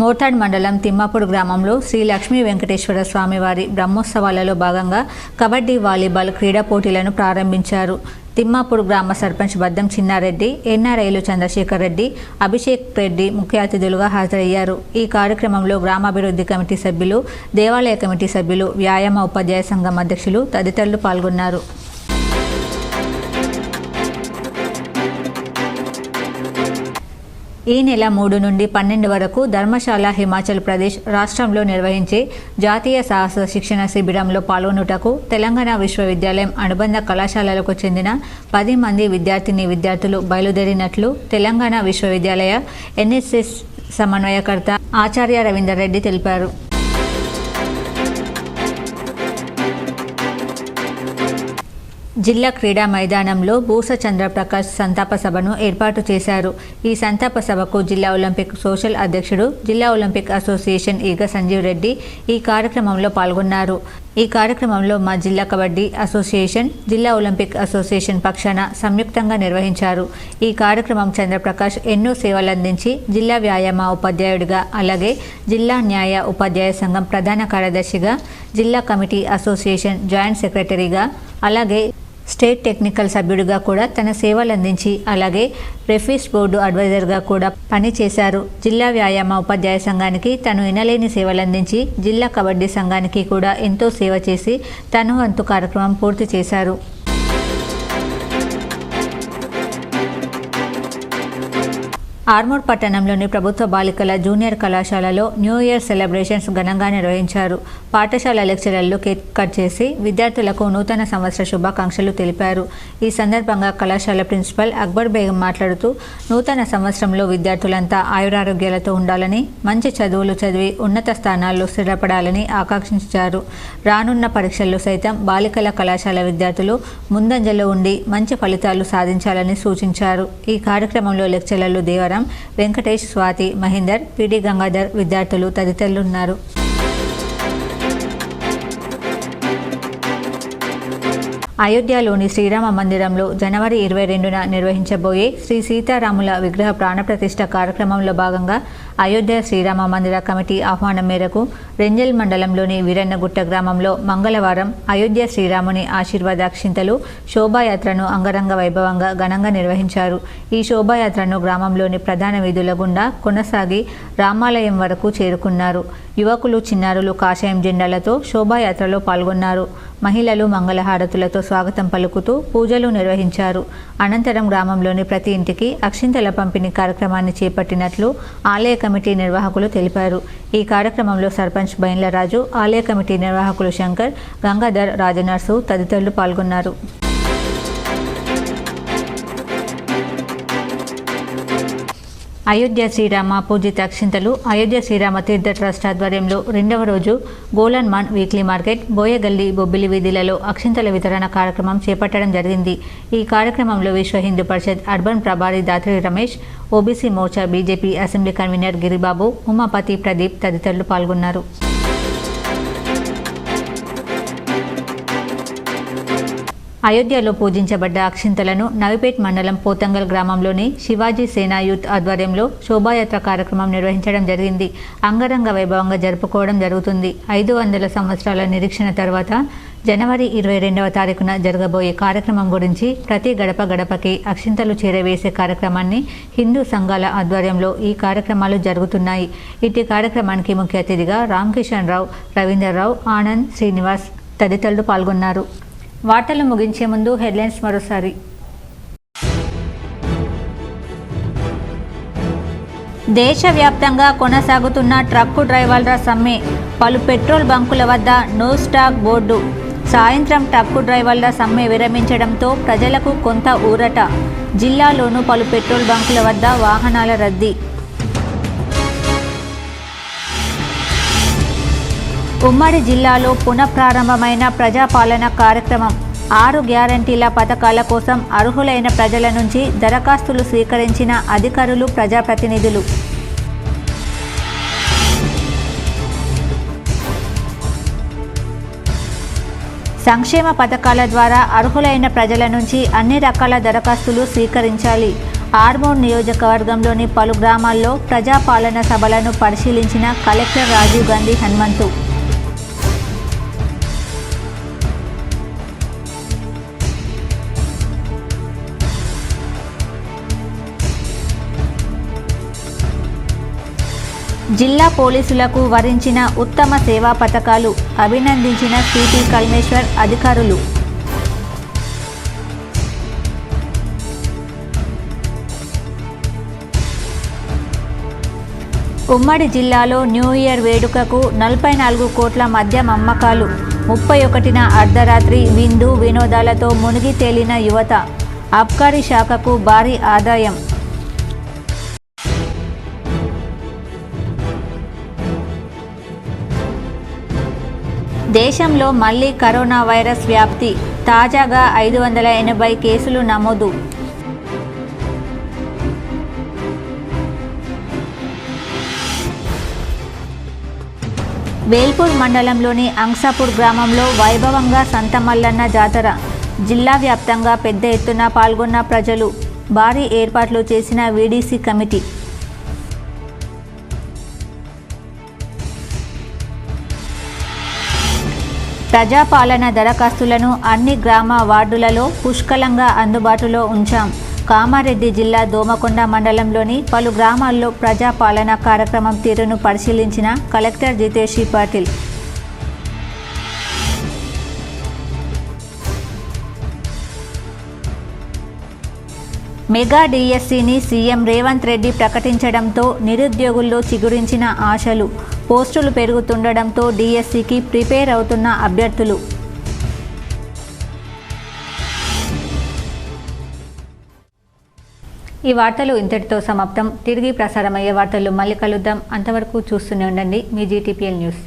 మోర్తాడ్ మండలం తిమ్మాపూర్ గ్రామంలో శ్రీ లక్ష్మీ వెంకటేశ్వర స్వామివారి బ్రహ్మోత్సవాలలో భాగంగా కబడ్డీ, వాలీబాల్ క్రీడా పోటీలను ప్రారంభించారు. తిమ్మాపూర్ గ్రామ సర్పంచ్ బద్దం చిన్నారెడ్డి, ఎన్ఆర్ఐలు చంద్రశేఖర్ రెడ్డి, అభిషేక్ రెడ్డి ముఖ్య అతిథులుగా హాజరయ్యారు. ఈ కార్యక్రమంలో గ్రామాభివృద్ధి కమిటీ సభ్యులు, దేవాలయ కమిటీ సభ్యులు, వ్యాయామ ఉపాధ్యాయ సంఘం అధ్యక్షులు తదితరులు పాల్గొన్నారు. ఈ నెల 3 నుండి 12 వరకు ధర్మశాల, హిమాచల్ ప్రదేశ్ రాష్ట్రంలో నిర్వహించే జాతీయ సాహస శిక్షణ శిబిరంలో పాల్గొనుటకు తెలంగాణ విశ్వవిద్యాలయం అనుబంధ కళాశాలలకు చెందిన 10 మంది విద్యార్థులు బయలుదేరినట్లు తెలంగాణ విశ్వవిద్యాలయ ఎన్ఎస్ఎస్ సమన్వయకర్త ఆచార్య రవీందర్ రెడ్డి తెలిపారు. జిల్లా క్రీడా మైదానంలో బూస చంద్రప్రకాష్ సంతాప సభను ఏర్పాటు చేశారు. ఈ సంతాప సభకు జిల్లా ఒలింపిక్ సోషల్ అధ్యక్షుడు, జిల్లా ఒలింపిక్ అసోసియేషన్ ఈగ సంజీవ్ రెడ్డి ఈ కార్యక్రమంలో పాల్గొన్నారు. ఈ కార్యక్రమంలో మా జిల్లా కబడ్డీ అసోసియేషన్, జిల్లా ఒలింపిక్ అసోసియేషన్ పక్షాన సంయుక్తంగా నిర్వహించారు. ఈ కార్యక్రమం చంద్రప్రకాష్ ఎన్నో సేవలందించి జిల్లా వ్యాయామ ఉపాధ్యాయుడిగా, అలాగే జిల్లా న్యాయ ఉపాధ్యాయ సంఘం ప్రధాన కార్యదర్శిగా, జిల్లా కమిటీ అసోసియేషన్ జాయింట్ సెక్రటరీగా, అలాగే స్టేట్ టెక్నికల్ సభ్యుడిగా కూడా తన సేవలందించి, అలాగే రెఫీస్ బోర్డు అడ్వైజర్గా కూడా పనిచేశారు. జిల్లా వ్యాయామ ఉపాధ్యాయ సంఘానికి తను ఎనలేని సేవలందించి, జిల్లా కబడ్డీ సంఘానికి కూడా ఎంతో సేవ చేసి తను వంతు కార్యక్రమం పూర్తి చేశారు. ఆర్మూర్ పట్టణంలోని ప్రభుత్వ బాలికల జూనియర్ కళాశాలలో న్యూ ఇయర్ సెలబ్రేషన్స్ ఘనంగా నిర్వహించారు. పాఠశాల లెక్చరర్లు కేక్ కట్ చేసి విద్యార్థులకు నూతన సంవత్సర శుభాకాంక్షలు తెలిపారు. ఈ సందర్భంగా కళాశాల ప్రిన్సిపల్ అక్బర్ బేగం మాట్లాడుతూ, నూతన సంవత్సరంలో విద్యార్థులంతా ఆయురారోగ్యాలతో ఉండాలని, మంచి చదువులు చదివి ఉన్నత స్థానాల్లో స్థిరపడాలని ఆకాంక్షించారు. రానున్న పరీక్షల్లో సైతం బాలికల కళాశాల విద్యార్థులు ముందంజలో ఉండి మంచి ఫలితాలు సాధించాలని సూచించారు. ఈ కార్యక్రమంలో లెక్చరర్లు దేవర, వెంకటేష్, స్వాతి, మహేందర్, పిడి గంగాధర్, విద్యార్థులు తదితరులు ఉన్నారు. అయోధ్యలోని శ్రీరామ మందిరంలో జనవరి 22న నిర్వహించబోయే శ్రీ సీతారాముల విగ్రహ ప్రాణప్రతిష్ఠ కార్యక్రమంలో భాగంగా అయోధ్య శ్రీరామ మందిర కమిటీ ఆహ్వానం మేరకు రెంజల్ మండలంలోని వీరన్నగుట్ట గ్రామంలో మంగళవారం అయోధ్య శ్రీరాముని ఆశీర్వాదాక్షింతలు శోభాయాత్రను అంగరంగ వైభవంగా ఘనంగా నిర్వహించారు. ఈ శోభాయాత్రను గ్రామంలోని ప్రధాన వీధుల గుండా కొనసాగి రామాలయం వరకు చేరుకున్నారు. యువకులు చిన్నారులు కాషాయం జెండాలతో శోభాయాత్రలో పాల్గొన్నారు. మహిళలు మంగళహారతులతో స్వాగతం పలుకుతూ పూజలు నిర్వహించారు. అనంతరం గ్రామంలోని ప్రతి ఇంటికి అక్షింతల పంపిణీ కార్యక్రమాన్ని చేపట్టినట్లు ఆలయ కమిటీ నిర్వాహకులు తెలిపారు. ఈ కార్యక్రమంలో సర్పంచ్ బైన్లరాజు, ఆలయ కమిటీ నిర్వాహకులు శంకర్, గంగాధర్, రాజనర్సు తదితరులు పాల్గొన్నారు. అయోధ్య శ్రీరామ పూజిత అక్షింతలు అయోధ్య శ్రీరామ తీర్థ ట్రస్ట్ ఆధ్వర్యంలో రెండవ రోజు గోలన్మాన్ వీక్లీ మార్కెట్, బోయగల్లి, బొబ్బిలి వీధులలో అక్షింతల వితరణ కార్యక్రమం చేపట్టడం జరిగింది. ఈ కార్యక్రమంలో విశ్వ హిందూ పరిషత్ అర్బన్ ప్రభారి Dhatri Ramesh, OBC Morcha BJP assembly convener Giribabu, Umapathi Pradeep తదితరులు పాల్గొన్నారు. అయోధ్యలో పూజించబడ్డ అక్షింతలను నవిపేట్ మండలం పోతంగల్ గ్రామంలోని శివాజీ సేనా యూత్ ఆధ్వర్యంలో శోభాయాత్ర కార్యక్రమం నిర్వహించడం జరిగింది. అంగరంగ వైభవంగా జరుపుకోవడం జరుగుతుంది. 500 సంవత్సరాల నిరీక్షణ తర్వాత జనవరి 22వ తారీఖున జరగబోయే కార్యక్రమం గురించి ప్రతి గడప గడపకి అక్షింతలు చేరవేసే కార్యక్రమాన్ని హిందూ సంఘాల ఆధ్వర్యంలో ఈ కార్యక్రమాలు జరుగుతున్నాయి. ఇటు కార్యక్రమానికి ముఖ్య అతిథిగా రామకిషన్ రావు, రవీందర్రావు, ఆనంద్, శ్రీనివాస్ తదితరులు పాల్గొన్నారు. వార్తలు ముగించే ముందు హెడ్లైన్స్ మరోసారి. దేశవ్యాప్తంగా కొనసాగుతున్న ట్రక్కు డ్రైవర్ల సమ్మె, పలు పెట్రోల్ బంకుల వద్ద నో స్టాక్ బోర్డు. సాయంత్రం ట్రక్కు డ్రైవర్ల సమ్మె విరమించడంతో ప్రజలకు కొంత ఊరట. జిల్లాలోనూ పలు పెట్రోల్ బంకుల వద్ద వాహనాల రద్దీ. ఉమ్మడి జిల్లాలో పునఃప్రారంభమైన ప్రజాపాలన కార్యక్రమం. 6 గ్యారంటీల పథకాల కోసం అర్హులైన ప్రజల నుంచి దరఖాస్తులు స్వీకరించిన అధికారులు, ప్రజాప్రతినిధులు. సంక్షేమ పథకాల ద్వారా అర్హులైన ప్రజల నుంచి అన్ని రకాల దరఖాస్తులు స్వీకరించాలి. ఆర్మూర్ నియోజకవర్గంలోని పలు గ్రామాల్లో ప్రజాపాలన సభలను పరిశీలించిన కలెక్టర్ రాజీవ్ గాంధీ హనుమంతు. జిల్లా పోలీసులకు వరించిన ఉత్తమ సేవా పథకాలు, అభినందించిన సిపి కల్మేశ్వర్ అధికారులు. ఉమ్మడి జిల్లాలో న్యూ ఇయర్ వేడుకకు 44 కోట్ల మద్యం అమ్మకాలు. 31న అర్ధరాత్రి విందు వినోదాలతో మునిగి తేలిన యువత. అబ్కారీ శాఖకు భారీ ఆదాయం. దేశంలో మళ్లీ కరోనా వైరస్ వ్యాప్తి. తాజాగా 580 కేసులు నమోదు. వేల్పూర్ మండలంలోని అంసాపూర్ గ్రామంలో వైభవంగా సంతమల్లన్న జాతర. జిల్లా వ్యాప్తంగా పెద్ద ఎత్తున పాల్గొన్న ప్రజలు. భారీ ఏర్పాట్లు చేసిన వీడీసీ కమిటీ. ప్రజాపాలన దరఖాస్తులను అన్ని గ్రామ వార్డులలో పుష్కలంగా అందుబాటులో ఉంచాం. కామారెడ్డి జిల్లా దోమకొండ మండలంలోని పలు గ్రామాల్లో ప్రజాపాలన కార్యక్రమం తీరును పరిశీలించిన కలెక్టర్ జితేషి పాటిల్. మెగా డిఎస్సిని సీఎం రేవంత్ రెడ్డి ప్రకటించడంతో నిరుద్యోగుల్లో చిగురించిన ఆశలు. పోస్టులు పెరుగుతుండడంతో డిఎస్సికి ప్రిపేర్ అవుతున్న అభ్యర్థులు. ఈ వార్తలు ఇంతటితో సమాప్తం. తిరిగి ప్రసారమయ్యే వార్తలు మళ్ళీ కలుద్దాం. అంతవరకు చూస్తూనే ఉండండి మీ జీటీపీఎల్ న్యూస్.